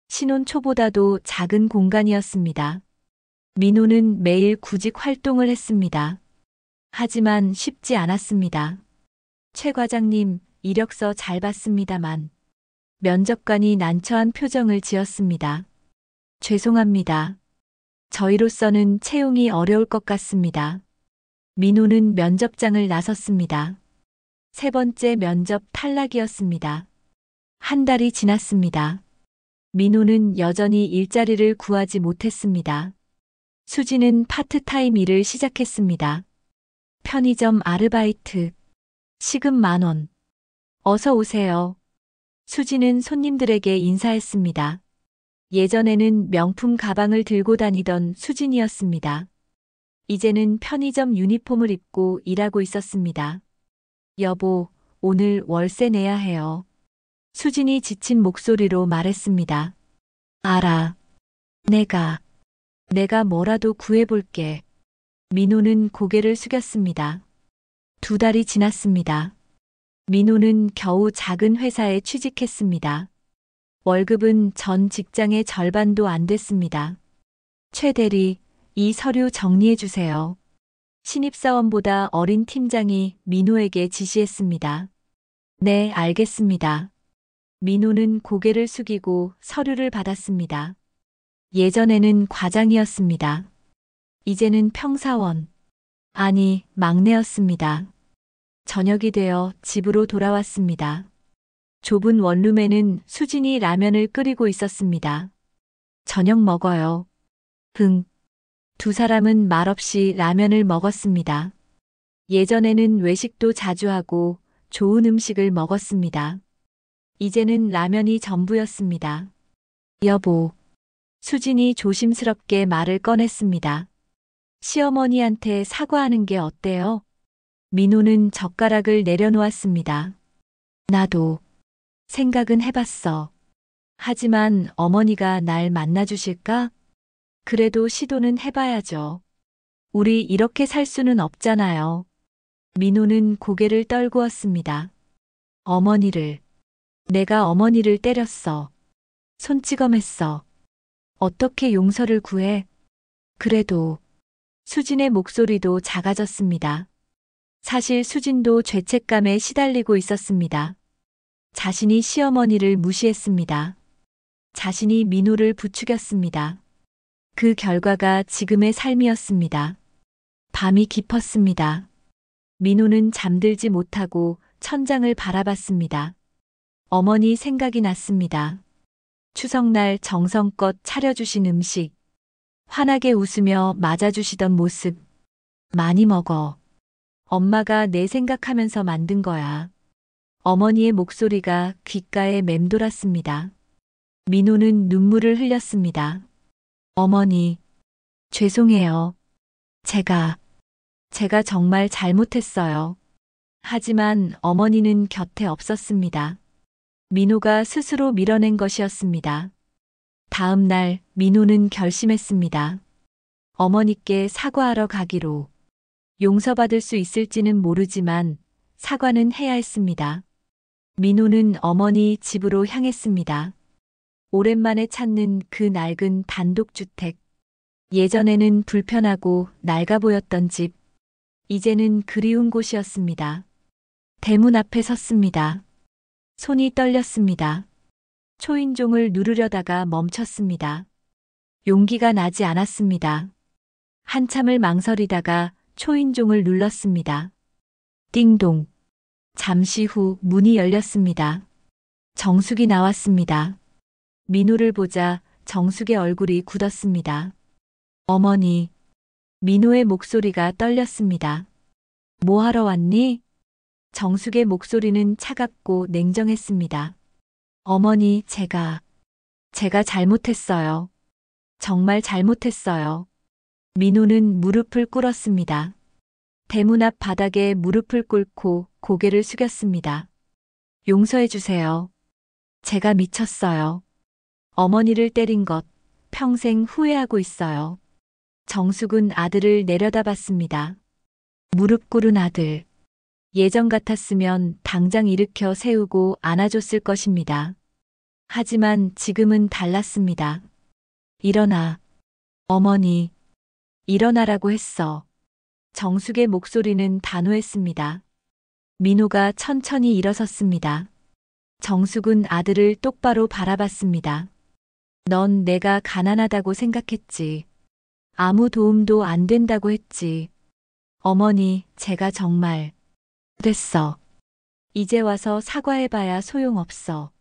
신혼 초보다도 작은 공간이었습니다. 민호는 매일 구직 활동을 했습니다. 하지만 쉽지 않았습니다. 최 과장님, 이력서 잘 봤습니다만. 면접관이 난처한 표정을 지었습니다. 죄송합니다. 저희로서는 채용이 어려울 것 같습니다. 민호는 면접장을 나섰습니다. 세 번째 면접 탈락이었습니다. 한 달이 지났습니다. 민호는 여전히 일자리를 구하지 못했습니다. 수지는 파트타임 일을 시작했습니다. 편의점 아르바이트. 시급 10,000원. 어서 오세요. 수지는 손님들에게 인사했습니다. 예전에는 명품 가방을 들고 다니던 수진이었습니다. 이제는 편의점 유니폼을 입고 일하고 있었습니다. 여보, 오늘 월세 내야 해요. 수진이 지친 목소리로 말했습니다. 알아. 내가 뭐라도 구해볼게. 민호는 고개를 숙였습니다. 2달이 지났습니다. 민호는 겨우 작은 회사에 취직했습니다. 월급은 전 직장의 절반도 안 됐습니다. 최 대리, 이 서류 정리해 주세요. 신입사원보다 어린 팀장이 민호에게 지시했습니다. 네, 알겠습니다. 민호는 고개를 숙이고 서류를 받았습니다. 예전에는 과장이었습니다. 이제는 평사원. 아니, 막내였습니다. 저녁이 되어 집으로 돌아왔습니다. 좁은 원룸에는 수진이 라면을 끓이고 있었습니다. 저녁 먹어요. 두 사람은 말없이 라면을 먹었습니다. 예전에는 외식도 자주 하고 좋은 음식을 먹었습니다. 이제는 라면이 전부였습니다. 여보. 수진이 조심스럽게 말을 꺼냈습니다. 시어머니한테 사과하는 게 어때요? 민호는 젓가락을 내려놓았습니다. 나도 생각은 해봤어. 하지만 어머니가 날 만나주실까? 그래도 시도는 해봐야죠. 우리 이렇게 살 수는 없잖아요. 민호는 고개를 떨구었습니다. 내가 어머니를 때렸어. 손찌검했어. 어떻게 용서를 구해? 그래도 수진의 목소리도 작아졌습니다. 사실 수진도 죄책감에 시달리고 있었습니다. 자신이 시어머니를 무시했습니다. 자신이 민호를 부추겼습니다. 그 결과가 지금의 삶이었습니다. 밤이 깊었습니다. 민호는 잠들지 못하고 천장을 바라봤습니다. 어머니 생각이 났습니다. 추석날 정성껏 차려주신 음식, 환하게 웃으며 맞아주시던 모습. 많이 먹어. 엄마가 내 생각하면서 만든 거야. 어머니의 목소리가 귓가에 맴돌았습니다. 민호는 눈물을 흘렸습니다. 어머니, 죄송해요. 제가 정말 잘못했어요. 하지만 어머니는 곁에 없었습니다. 민호가 스스로 밀어낸 것이었습니다. 다음 날 민호는 결심했습니다. 어머니께 사과하러 가기로. 용서받을 수 있을지는 모르지만 사과는 해야 했습니다. 민호는 어머니 집으로 향했습니다. 오랜만에 찾는 그 낡은 단독주택. 예전에는 불편하고 낡아 보였던 집. 이제는 그리운 곳이었습니다. 대문 앞에 섰습니다. 손이 떨렸습니다. 초인종을 누르려다가 멈췄습니다. 용기가 나지 않았습니다. 한참을 망설이다가 초인종을 눌렀습니다. 띵동. 잠시 후 문이 열렸습니다. 정숙이 나왔습니다. 민호를 보자 정숙의 얼굴이 굳었습니다. 어머니. 민호의 목소리가 떨렸습니다. 뭐 하러 왔니? 정숙의 목소리는 차갑고 냉정했습니다. 어머니, 제가 잘못했어요. 정말 잘못했어요. 민호는 무릎을 꿇었습니다. 대문 앞 바닥에 무릎을 꿇고 고개를 숙였습니다. 용서해 주세요. 제가 미쳤어요. 어머니를 때린 것 평생 후회하고 있어요. 정숙은 아들을 내려다봤습니다. 무릎 꿇은 아들. 예전 같았으면 당장 일으켜 세우고 안아줬을 것입니다. 하지만 지금은 달랐습니다. 일어나. 어머니. 일어나라고 했어. 정숙의 목소리는 단호했습니다. 민호가 천천히 일어섰습니다. 정숙은 아들을 똑바로 바라봤습니다. 넌 내가 가난하다고 생각했지. 아무 도움도 안 된다고 했지. 어머니, 제가 정말 됐어. 이제 와서 사과해봐야 소용없어.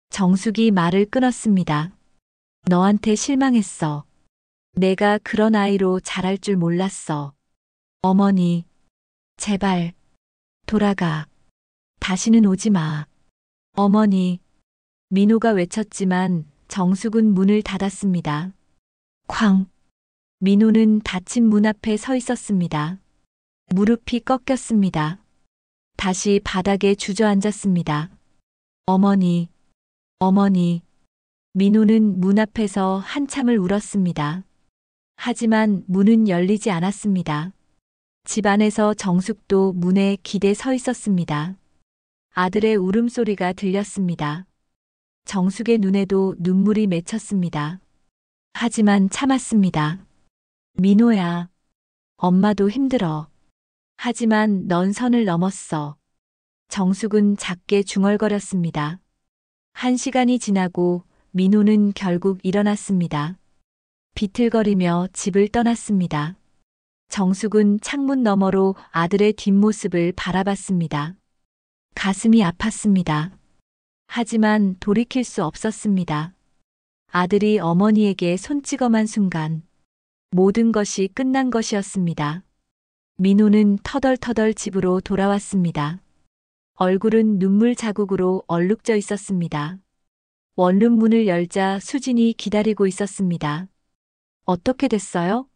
정숙이 말을 끊었습니다. 너한테 실망했어. 내가 그런 아이로 자랄 줄 몰랐어. 어머니, 제발 돌아가. 다시는 오지 마. 어머니. 민호가 외쳤지만 정숙은 문을 닫았습니다. 쾅. 민호는 닫힌 문 앞에 서 있었습니다. 무릎이 꺾였습니다. 다시 바닥에 주저앉았습니다. 어머니. 어머니. 민호는 문 앞에서 한참을 울었습니다. 하지만 문은 열리지 않았습니다. 집 안에서 정숙도 문에 기대 서 있었습니다. 아들의 울음소리가 들렸습니다. 정숙의 눈에도 눈물이 맺혔습니다. 하지만 참았습니다. 민호야, 엄마도 힘들어. 하지만 넌 선을 넘었어. 정숙은 작게 중얼거렸습니다. 1시간이 지나고 민호는 결국 일어났습니다. 비틀거리며 집을 떠났습니다. 정숙은 창문 너머로 아들의 뒷모습을 바라봤습니다. 가슴이 아팠습니다. 하지만 돌이킬 수 없었습니다. 아들이 어머니에게 손찌검한 순간 모든 것이 끝난 것이었습니다. 민호는 터덜터덜 집으로 돌아왔습니다. 얼굴은 눈물 자국으로 얼룩져 있었습니다. 원룸 문을 열자 수진이 기다리고 있었습니다. 어떻게 됐어요?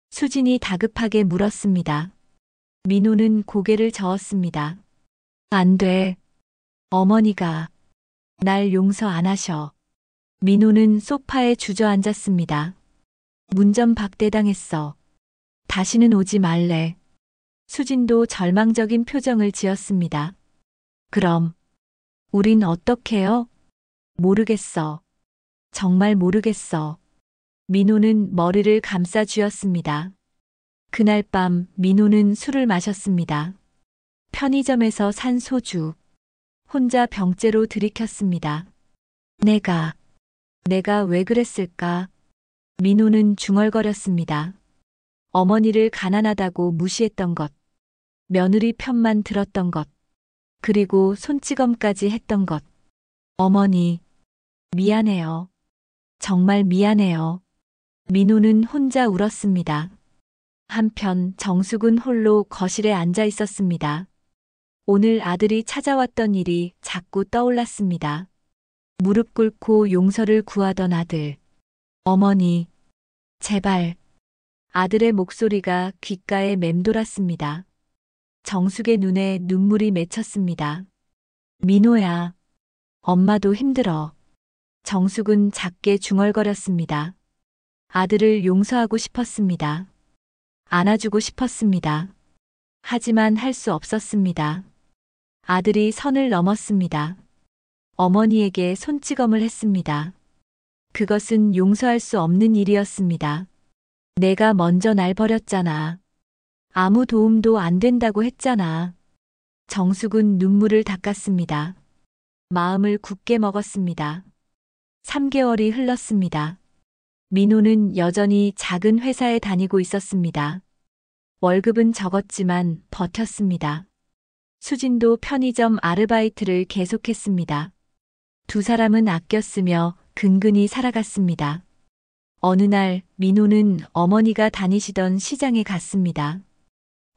수진이 다급하게 물었습니다. 민호는 고개를 저었습니다. 안 돼. 어머니가 날 용서 안 하셔. 민호는 소파에 주저앉았습니다. 문전 박대당했어. 다시는 오지 말래. 수진도 절망적인 표정을 지었습니다. 그럼 우린 어떡해요? 모르겠어. 정말 모르겠어. 민호는 머리를 감싸 쥐었습니다. 그날 밤 민호는 술을 마셨습니다. 편의점에서 산 소주. 혼자 병째로 들이켰습니다. 내가 왜 그랬을까? 민호는 중얼거렸습니다. 어머니를 가난하다고 무시했던 것, 며느리 편만 들었던 것, 그리고 손찌검까지 했던 것. 어머니, 미안해요. 정말 미안해요. 민호는 혼자 울었습니다. 한편 정숙은 홀로 거실에 앉아 있었습니다. 오늘 아들이 찾아왔던 일이 자꾸 떠올랐습니다. 무릎 꿇고 용서를 구하던 아들. 어머니, 제발. 아들의 목소리가 귓가에 맴돌았습니다. 정숙의 눈에 눈물이 맺혔습니다. 민호야, 엄마도 힘들어. 정숙은 작게 중얼거렸습니다. 아들을 용서하고 싶었습니다. 안아주고 싶었습니다. 하지만 할 수 없었습니다. 아들이 선을 넘었습니다. 어머니에게 손찌검을 했습니다. 그것은 용서할 수 없는 일이었습니다. 내가 먼저 날 버렸잖아. 아무 도움도 안 된다고 했잖아. 정숙은 눈물을 닦았습니다. 마음을 굳게 먹었습니다. 3개월이 흘렀습니다. 민호는 여전히 작은 회사에 다니고 있었습니다. 월급은 적었지만 버텼습니다. 수진도 편의점 아르바이트를 계속했습니다. 두 사람은 아껴 쓰며 근근히 살아갔습니다. 어느 날 민호는 어머니가 다니시던 시장에 갔습니다.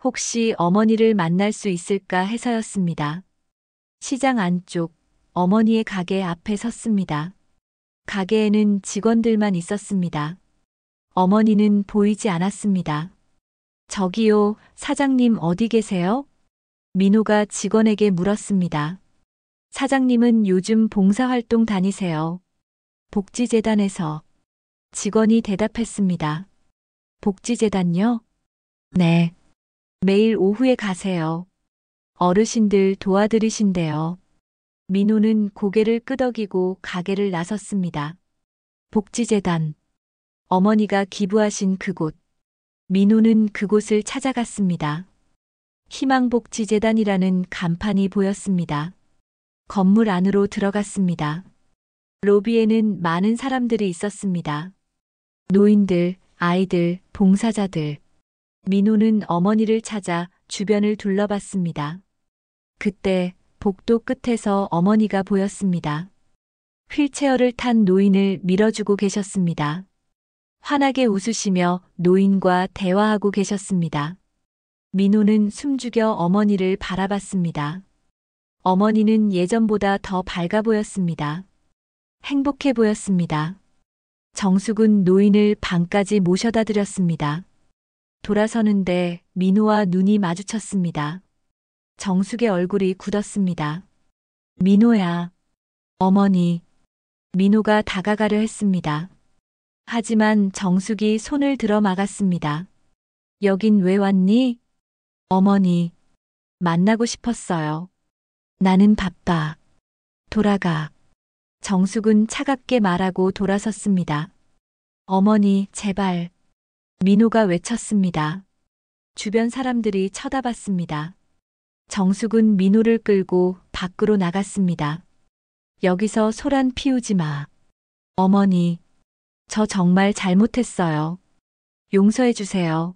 혹시 어머니를 만날 수 있을까 해서였습니다. 시장 안쪽 어머니의 가게 앞에 섰습니다. 가게에는 직원들만 있었습니다. 어머니는 보이지 않았습니다. 저기요, 사장님 어디 계세요? 민호가 직원에게 물었습니다. 사장님은 요즘 봉사활동 다니세요. 복지재단에서. 직원이 대답했습니다. 복지재단요? 네. 매일 오후에 가세요. 어르신들 도와드리신대요. 민호는 고개를 끄덕이고 가게를 나섰습니다. 복지재단. 어머니가 기부하신 그곳. 민호는 그곳을 찾아갔습니다. 희망복지재단이라는 간판이 보였습니다. 건물 안으로 들어갔습니다. 로비에는 많은 사람들이 있었습니다. 노인들, 아이들, 봉사자들. 민호는 어머니를 찾아 주변을 둘러봤습니다. 그때 복도 끝에서 어머니가 보였습니다. 휠체어를 탄 노인을 밀어주고 계셨습니다. 환하게 웃으시며 노인과 대화하고 계셨습니다. 민호는 숨죽여 어머니를 바라봤습니다. 어머니는 예전보다 더 밝아 보였습니다. 행복해 보였습니다. 정숙은 노인을 방까지 모셔다 드렸습니다. 돌아서는데 민호와 눈이 마주쳤습니다. 정숙의 얼굴이 굳었습니다. 민호야. 어머니. 민호가 다가가려 했습니다. 하지만 정숙이 손을 들어 막았습니다. 여긴 왜 왔니? 어머니. 만나고 싶었어요. 나는 바빠. 돌아가. 정숙은 차갑게 말하고 돌아섰습니다. 어머니, 제발. 민호가 외쳤습니다. 주변 사람들이 쳐다봤습니다. 정숙은 민호를 끌고 밖으로 나갔습니다. 여기서 소란 피우지 마. 어머니, 저 정말 잘못했어요. 용서해 주세요.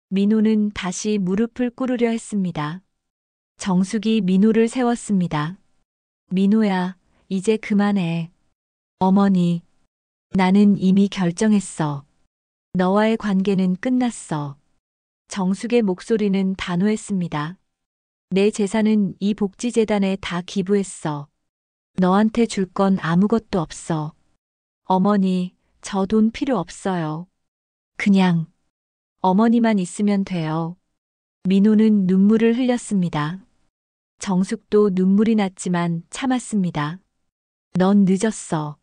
민호는 다시 무릎을 꿇으려 했습니다. 정숙이 민호를 세웠습니다. 민호야, 이제 그만해. 어머니, 나는 이미 결정했어. 너와의 관계는 끝났어. 정숙의 목소리는 단호했습니다. 내 재산은 이 복지재단에 다 기부했어. 너한테 줄 건 아무것도 없어. 어머니, 저 돈 필요 없어요. 그냥 어머니만 있으면 돼요. 민호는 눈물을 흘렸습니다. 정숙도 눈물이 났지만 참았습니다. 넌 늦었어.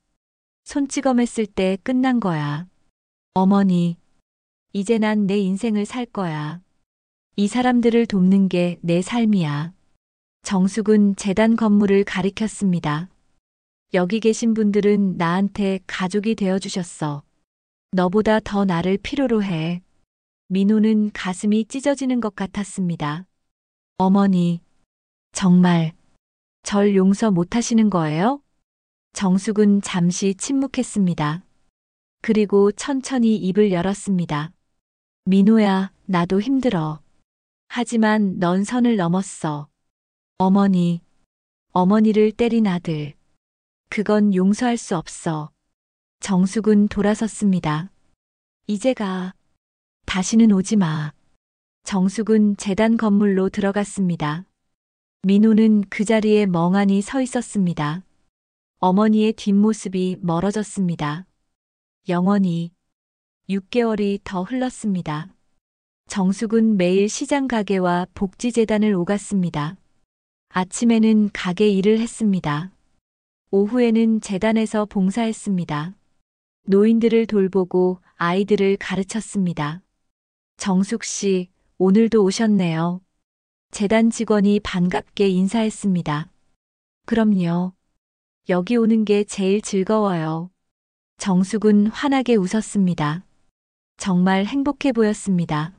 손찌검했을 때 끝난 거야. 어머니, 이제 난 내 인생을 살 거야. 이 사람들을 돕는 게 내 삶이야. 정숙은 재단 건물을 가리켰습니다. 여기 계신 분들은 나한테 가족이 되어주셨어. 너보다 더 나를 필요로 해. 민호는 가슴이 찢어지는 것 같았습니다. 어머니, 정말 절 용서 못하시는 거예요? 정숙은 잠시 침묵했습니다. 그리고 천천히 입을 열었습니다. 민호야, 나도 힘들어. 하지만 넌 선을 넘었어. 어머니, 어머니를 때린 아들. 그건 용서할 수 없어. 정숙은 돌아섰습니다. 이제 가. 다시는 오지 마. 정숙은 재단 건물로 들어갔습니다. 민호는 그 자리에 멍하니 서 있었습니다. 어머니의 뒷모습이 멀어졌습니다. 영원히 6개월이 더 흘렀습니다. 정숙은 매일 시장 가게와 복지재단을 오갔습니다. 아침에는 가게 일을 했습니다. 오후에는 재단에서 봉사했습니다. 노인들을 돌보고 아이들을 가르쳤습니다. 정숙 씨, 오늘도 오셨네요. 재단 직원이 반갑게 인사했습니다. 그럼요. 여기 오는 게 제일 즐거워요. 정숙은 환하게 웃었습니다. 정말 행복해 보였습니다.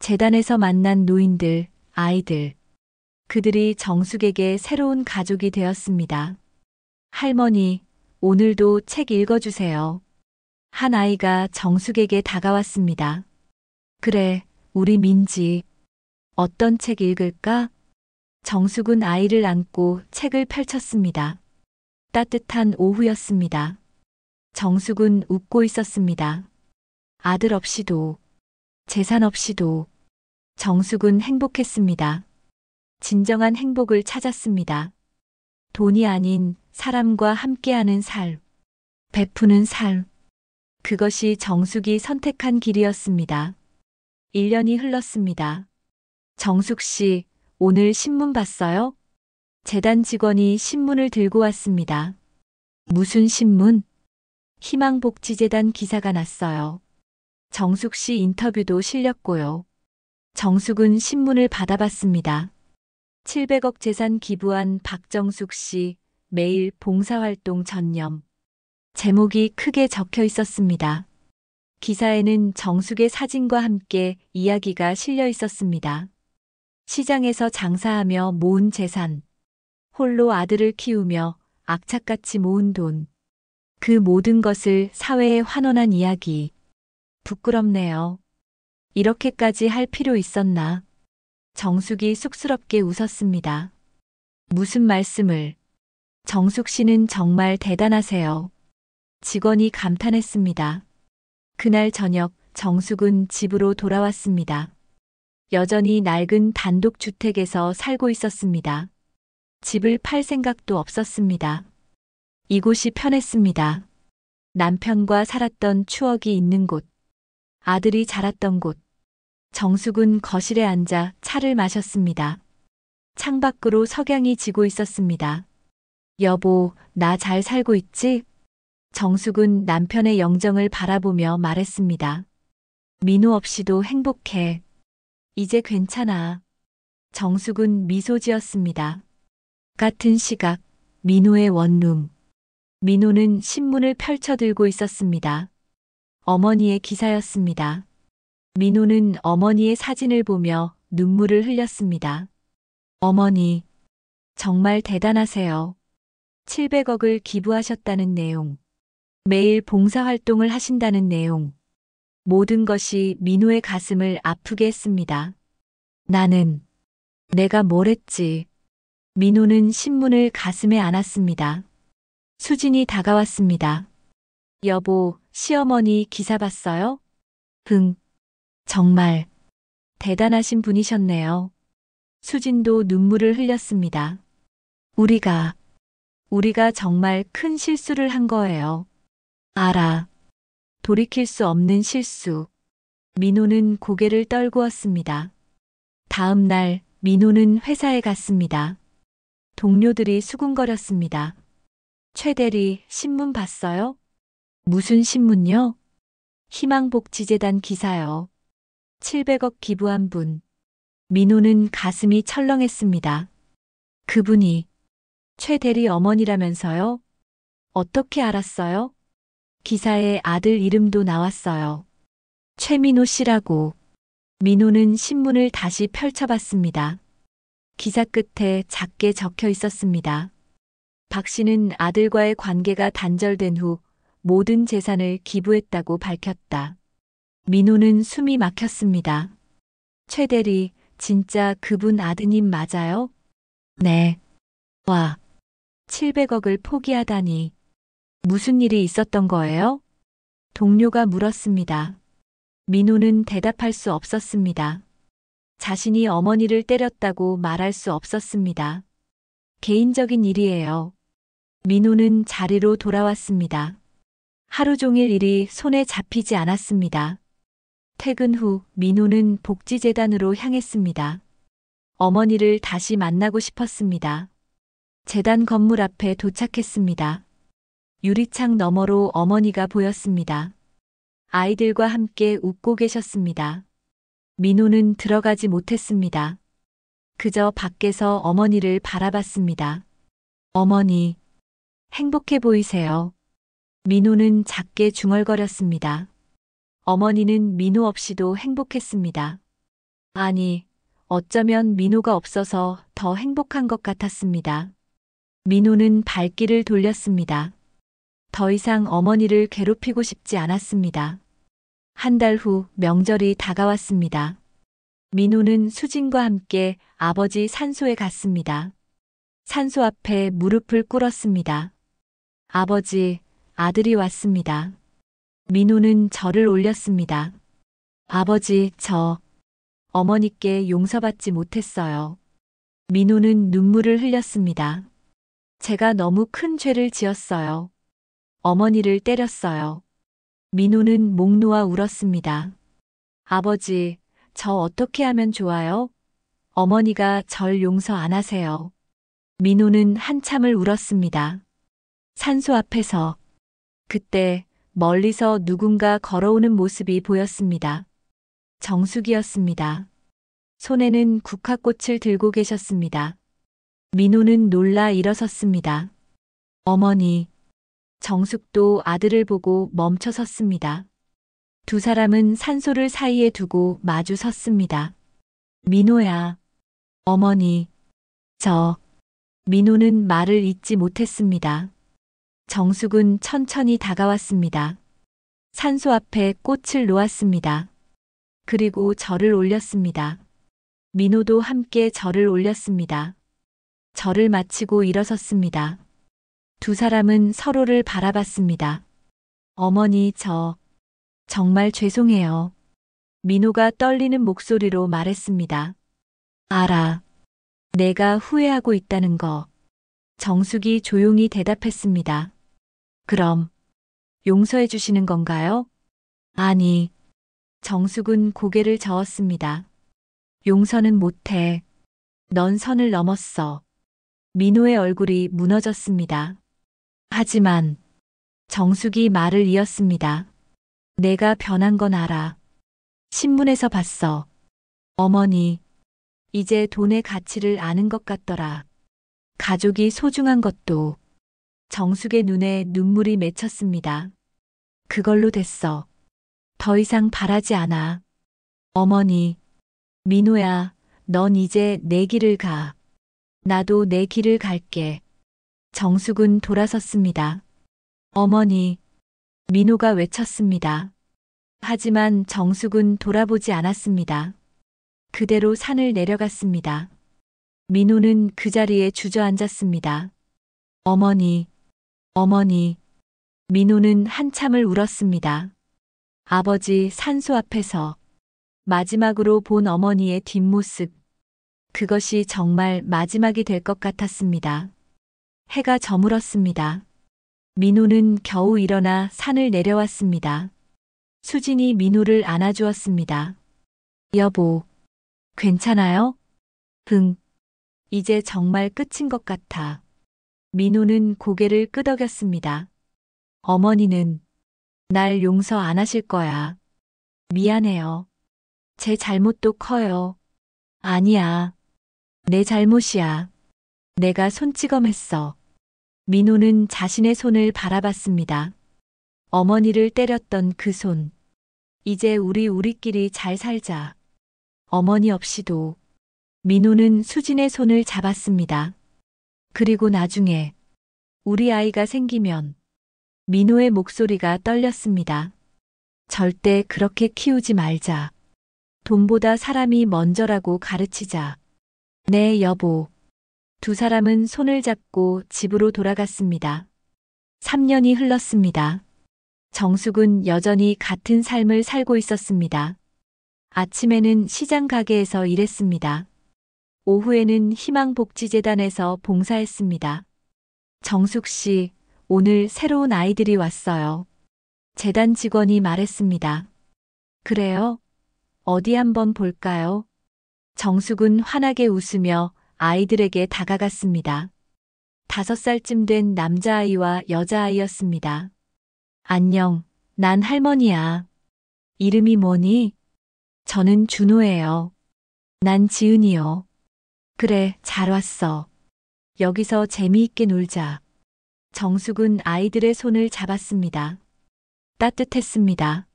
재단에서 만난 노인들, 아이들. 그들이 정숙에게 새로운 가족이 되었습니다. 할머니, 오늘도 책 읽어주세요. 한 아이가 정숙에게 다가왔습니다. 그래, 우리 민지. 어떤 책 읽을까? 정숙은 아이를 안고 책을 펼쳤습니다. 따뜻한 오후였습니다. 정숙은 웃고 있었습니다. 아들 없이도, 재산 없이도 정숙은 행복했습니다. 진정한 행복을 찾았습니다. 돈이 아닌 사람과 함께하는 삶, 베푸는 삶. 그것이 정숙이 선택한 길이었습니다. 1년이 흘렀습니다. 정숙 씨, 오늘 신문 봤어요? 재단 직원이 신문을 들고 왔습니다. 무슨 신문? 희망복지재단 기사가 났어요. 정숙 씨 인터뷰도 실렸고요. 정숙은 신문을 받아봤습니다. 700억 재산 기부한 박정숙 씨, 매일 봉사활동 전념. 제목이 크게 적혀 있었습니다. 기사에는 정숙의 사진과 함께 이야기가 실려 있었습니다. 시장에서 장사하며 모은 재산, 홀로 아들을 키우며 악착같이 모은 돈. 그 모든 것을 사회에 환원한 이야기. 부끄럽네요. 이렇게까지 할 필요 있었나? 정숙이 쑥스럽게 웃었습니다. 무슨 말씀을? 정숙 씨는 정말 대단하세요. 직원이 감탄했습니다. 그날 저녁 정숙은 집으로 돌아왔습니다. 여전히 낡은 단독주택에서 살고 있었습니다. 집을 팔 생각도 없었습니다. 이곳이 편했습니다. 남편과 살았던 추억이 있는 곳, 아들이 자랐던 곳. 정숙은 거실에 앉아 차를 마셨습니다. 창밖으로 석양이 지고 있었습니다. 여보, 나 잘 살고 있지? 정숙은 남편의 영정을 바라보며 말했습니다. 민호 없이도 행복해. 이제 괜찮아. 정숙은 미소 지었습니다. 같은 시각, 민호의 원룸. 민호는 신문을 펼쳐 들고 있었습니다. 어머니의 기사였습니다. 민호는 어머니의 사진을 보며 눈물을 흘렸습니다. 어머니, 정말 대단하세요. 700억을 기부하셨다는 내용. 매일 봉사활동을 하신다는 내용. 모든 것이 민호의 가슴을 아프게 했습니다. 내가 뭘 했지. 민호는 신문을 가슴에 안았습니다. 수진이 다가왔습니다. 여보, 시어머니 기사 봤어요? 정말 대단하신 분이셨네요. 수진도 눈물을 흘렸습니다. 우리가 정말 큰 실수를 한 거예요. 알아. 돌이킬 수 없는 실수. 민호는 고개를 떨구었습니다. 다음 날 민호는 회사에 갔습니다. 동료들이 수군거렸습니다. 최 대리, 신문 봤어요? 무슨 신문요? 희망복지재단 기사요. 700억 기부한 분. 민호는 가슴이 철렁했습니다. 그분이 최 대리 어머니라면서요? 어떻게 알았어요? 기사에 아들 이름도 나왔어요. 최민호 씨라고. 민호는 신문을 다시 펼쳐봤습니다. 기사 끝에 작게 적혀 있었습니다. 박 씨는 아들과의 관계가 단절된 후 모든 재산을 기부했다고 밝혔다. 민호는 숨이 막혔습니다. 최 대리, 진짜 그분 아드님 맞아요? 네. 와, 700억을 포기하다니. 무슨 일이 있었던 거예요? 동료가 물었습니다. 민호는 대답할 수 없었습니다. 자신이 어머니를 때렸다고 말할 수 없었습니다. 개인적인 일이에요. 민호는 자리로 돌아왔습니다. 하루 종일 일이 손에 잡히지 않았습니다. 퇴근 후 민호는 복지재단으로 향했습니다. 어머니를 다시 만나고 싶었습니다. 재단 건물 앞에 도착했습니다. 유리창 너머로 어머니가 보였습니다. 아이들과 함께 웃고 계셨습니다. 민호는 들어가지 못했습니다. 그저 밖에서 어머니를 바라봤습니다. 어머니, 행복해 보이세요. 민호는 작게 중얼거렸습니다. 어머니는 민호 없이도 행복했습니다. 아니, 어쩌면 민호가 없어서 더 행복한 것 같았습니다. 민호는 발길을 돌렸습니다. 더 이상 어머니를 괴롭히고 싶지 않았습니다. 한 달 후 명절이 다가왔습니다. 민호는 수진과 함께 아버지 산소에 갔습니다. 산소 앞에 무릎을 꿇었습니다. 아버지, 아들이 왔습니다. 민호는 절을 올렸습니다. 아버지, 저 어머니께 용서받지 못했어요. 민호는 눈물을 흘렸습니다. 제가 너무 큰 죄를 지었어요. 어머니를 때렸어요. 민호는 목 놓아 울었습니다. 아버지, 저 어떻게 하면 좋아요? 어머니가 절 용서 안 하세요. 민호는 한참을 울었습니다. 산소 앞에서 그때 멀리서 누군가 걸어오는 모습이 보였습니다. 정숙이었습니다. 손에는 국화꽃을 들고 계셨습니다. 민호는 놀라 일어섰습니다. 어머니. 정숙도 아들을 보고 멈춰 섰습니다. 두 사람은 산소를 사이에 두고 마주 섰습니다. 민호야. 어머니. 민호는 말을 잇지 못했습니다. 정숙은 천천히 다가왔습니다. 산소 앞에 꽃을 놓았습니다. 그리고 절을 올렸습니다. 민호도 함께 절을 올렸습니다. 절을 마치고 일어섰습니다. 두 사람은 서로를 바라봤습니다. 어머니, 정말 죄송해요. 민호가 떨리는 목소리로 말했습니다. 알아. 내가 후회하고 있다는 거. 정숙이 조용히 대답했습니다. 그럼 용서해 주시는 건가요? 아니. 정숙은 고개를 저었습니다. 용서는 못해. 넌 선을 넘었어. 민호의 얼굴이 무너졌습니다. 하지만 정숙이 말을 이었습니다. 내가 변한 건 알아. 신문에서 봤어. 어머니, 이제 돈의 가치를 아는 것 같더라. 가족이 소중한 것도. 정숙의 눈에 눈물이 맺혔습니다. 그걸로 됐어. 더 이상 바라지 않아. 어머니, 민호야, 넌 이제 내 길을 가. 나도 내 길을 갈게. 정숙은 돌아섰습니다. 어머니, 민호가 외쳤습니다. 하지만 정숙은 돌아보지 않았습니다. 그대로 산을 내려갔습니다. 민호는 그 자리에 주저앉았습니다. 어머니. 민호는 한참을 울었습니다. 아버지 산소 앞에서 마지막으로 본 어머니의 뒷모습. 그것이 정말 마지막이 될 것 같았습니다. 해가 저물었습니다. 민호는 겨우 일어나 산을 내려왔습니다. 수진이 민호를 안아주었습니다. 여보, 괜찮아요? 응. 이제 정말 끝인 것 같아. 민호는 고개를 끄덕였습니다. 어머니는 날 용서 안 하실 거야. 미안해요. 제 잘못도 커요. 아니야. 내 잘못이야. 내가 손찌검했어. 민호는 자신의 손을 바라봤습니다. 어머니를 때렸던 그 손. 이제 우리끼리 잘 살자. 어머니 없이도. 민호는 수진의 손을 잡았습니다. 그리고 나중에 우리 아이가 생기면 민호의 목소리가 떨렸습니다. 절대 그렇게 키우지 말자. 돈보다 사람이 먼저라고 가르치자. 네, 여보. 두 사람은 손을 잡고 집으로 돌아갔습니다. 3년이 흘렀습니다. 정숙은 여전히 같은 삶을 살고 있었습니다. 아침에는 시장 가게에서 일했습니다. 오후에는 희망복지재단에서 봉사했습니다. 정숙 씨, 오늘 새로운 아이들이 왔어요. 재단 직원이 말했습니다. 그래요? 어디 한번 볼까요? 정숙은 환하게 웃으며 아이들에게 다가갔습니다. 5살쯤 된 남자아이와 여자아이였습니다. 안녕, 난 할머니야. 이름이 뭐니? 저는 준호예요. 난 지은이요. 그래, 잘 왔어. 여기서 재미있게 놀자. 정숙은 아이들의 손을 잡았습니다. 따뜻했습니다.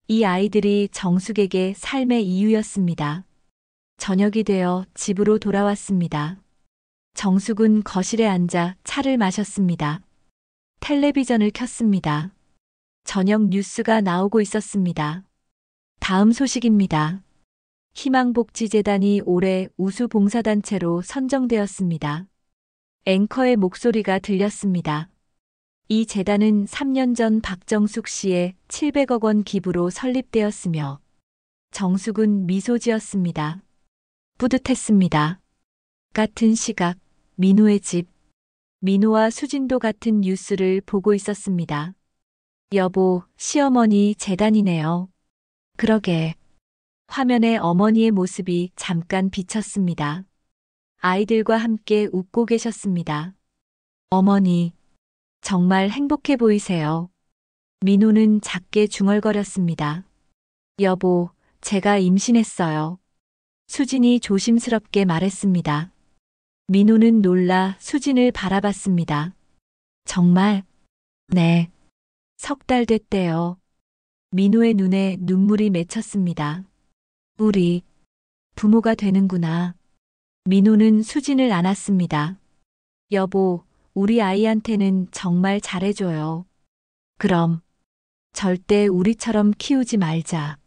이 아이들이 정숙에게 삶의 이유였습니다. 저녁이 되어 집으로 돌아왔습니다. 정숙은 거실에 앉아 차를 마셨습니다. 텔레비전을 켰습니다. 저녁 뉴스가 나오고 있었습니다. 다음 소식입니다. 희망복지재단이 올해 우수봉사단체로 선정되었습니다. 앵커의 목소리가 들렸습니다. 이 재단은 3년 전 박정숙 씨의 700억 원 기부로 설립되었으며 정숙은 미소 지었습니다. 뿌듯했습니다. 같은 시각, 민호의 집. 민호와 수진도 같은 뉴스를 보고 있었습니다. 여보, 시어머니 재단이네요. 그러게. 화면에 어머니의 모습이 잠깐 비쳤습니다. 아이들과 함께 웃고 계셨습니다. 어머니, 정말 행복해 보이세요. 민호는 작게 중얼거렸습니다. 여보, 제가 임신했어요. 수진이 조심스럽게 말했습니다. 민호는 놀라 수진을 바라봤습니다. 정말? 네. 3달 됐대요. 민호의 눈에 눈물이 맺혔습니다. 우리 부모가 되는구나. 민호는 수진을 안았습니다. 여보, 우리 아이한테는 정말 잘해줘요. 그럼 절대 우리처럼 키우지 말자.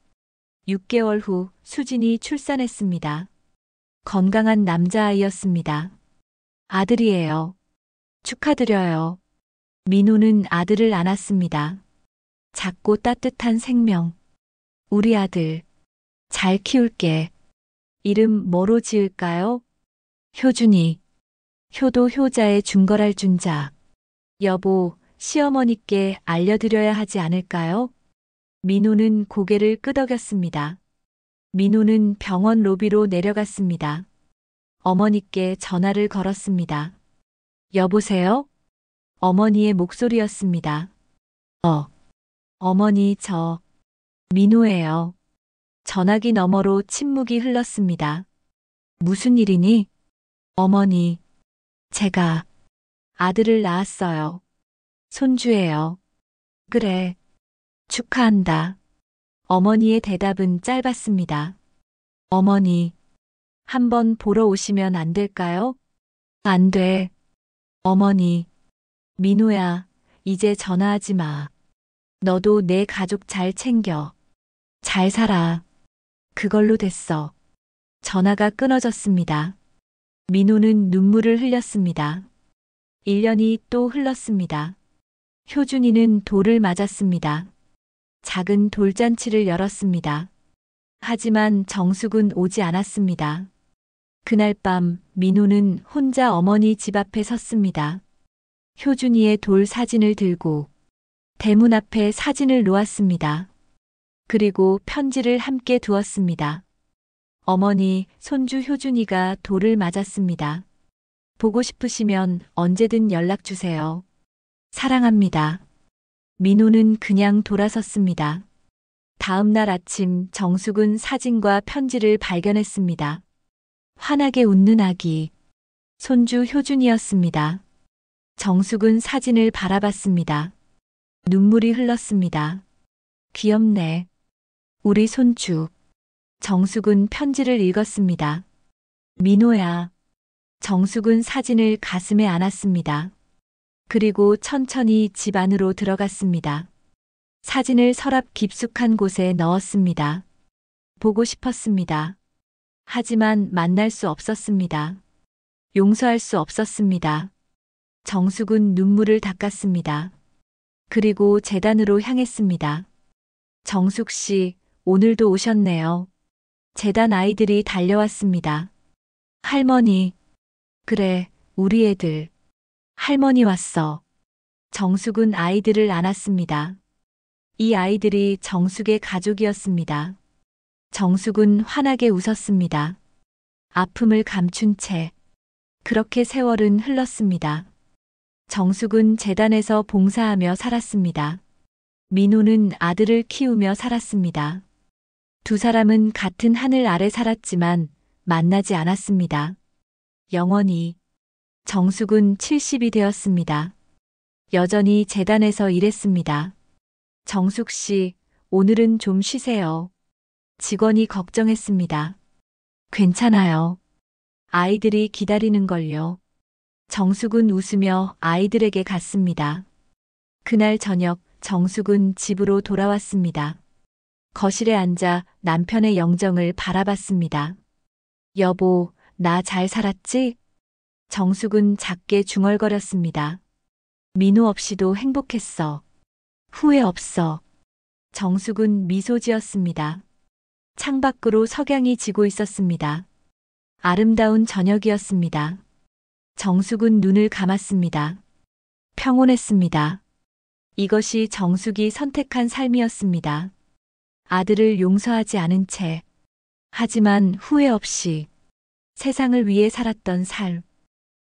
6개월 후 수진이 출산했습니다. 건강한 남자아이였습니다. 아들이에요. 축하드려요. 민호는 아들을 안았습니다. 작고 따뜻한 생명. 우리 아들. 잘 키울게. 이름 뭐로 지을까요? 효준이. 효도 효자의 중걸할 준자. 여보, 시어머니께 알려드려야 하지 않을까요? 민호는 고개를 끄덕였습니다. 민호는 병원 로비로 내려갔습니다. 어머니께 전화를 걸었습니다. 여보세요? 어머니의 목소리였습니다. 어머니 민호예요. 전화기 너머로 침묵이 흘렀습니다. 무슨 일이니? 어머니, 제가 아들을 낳았어요. 손주예요. 그래. 축하한다. 어머니의 대답은 짧았습니다. 어머니, 한번 보러 오시면 안 될까요? 안 돼. 어머니, 민호야, 이제 전화하지 마. 너도 내 가족 잘 챙겨. 잘 살아. 그걸로 됐어. 전화가 끊어졌습니다. 민호는 눈물을 흘렸습니다. 1년이 또 흘렀습니다. 효준이는 돌을 맞았습니다. 작은 돌잔치를 열었습니다. 하지만 정숙은 오지 않았습니다. 그날 밤 민호는 혼자 어머니 집 앞에 섰습니다. 효준이의 돌 사진을 들고 대문 앞에 사진을 놓았습니다. 그리고 편지를 함께 두었습니다. 어머니, 손주 효준이가 돌을 맞았습니다. 보고 싶으시면 언제든 연락 주세요. 사랑합니다. 민호는 그냥 돌아섰습니다. 다음 날 아침 정숙은 사진과 편지를 발견했습니다. 환하게 웃는 아기. 손주 효준이었습니다. 정숙은 사진을 바라봤습니다. 눈물이 흘렀습니다. 귀엽네. 우리 손주. 정숙은 편지를 읽었습니다. 민호야. 정숙은 사진을 가슴에 안았습니다. 그리고 천천히 집 안으로 들어갔습니다. 사진을 서랍 깊숙한 곳에 넣었습니다. 보고 싶었습니다. 하지만 만날 수 없었습니다. 용서할 수 없었습니다. 정숙은 눈물을 닦았습니다. 그리고 재단으로 향했습니다. 정숙 씨, 오늘도 오셨네요. 재단 아이들이 달려왔습니다. 할머니. 그래, 우리 애들. 할머니 왔어. 정숙은 아이들을 안았습니다. 이 아이들이 정숙의 가족이었습니다. 정숙은 환하게 웃었습니다. 아픔을 감춘 채. 그렇게 세월은 흘렀습니다. 정숙은 재단에서 봉사하며 살았습니다. 민호는 아들을 키우며 살았습니다. 두 사람은 같은 하늘 아래 살았지만 만나지 않았습니다. 영원히. 정숙은 70이 되었습니다. 여전히 재단에서 일했습니다. 정숙 씨, 오늘은 좀 쉬세요. 직원이 걱정했습니다. 괜찮아요. 아이들이 기다리는 걸요. 정숙은 웃으며 아이들에게 갔습니다. 그날 저녁 정숙은 집으로 돌아왔습니다. 거실에 앉아 남편의 영정을 바라봤습니다. 여보, 나 잘 살았지? 정숙은 작게 중얼거렸습니다. 민호 없이도 행복했어. 후회 없어. 정숙은 미소 지었습니다. 창밖으로 석양이 지고 있었습니다. 아름다운 저녁이었습니다. 정숙은 눈을 감았습니다. 평온했습니다. 이것이 정숙이 선택한 삶이었습니다. 아들을 용서하지 않은 채, 하지만 후회 없이 세상을 위해 살았던 삶.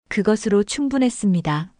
그것으로 충분했습니다.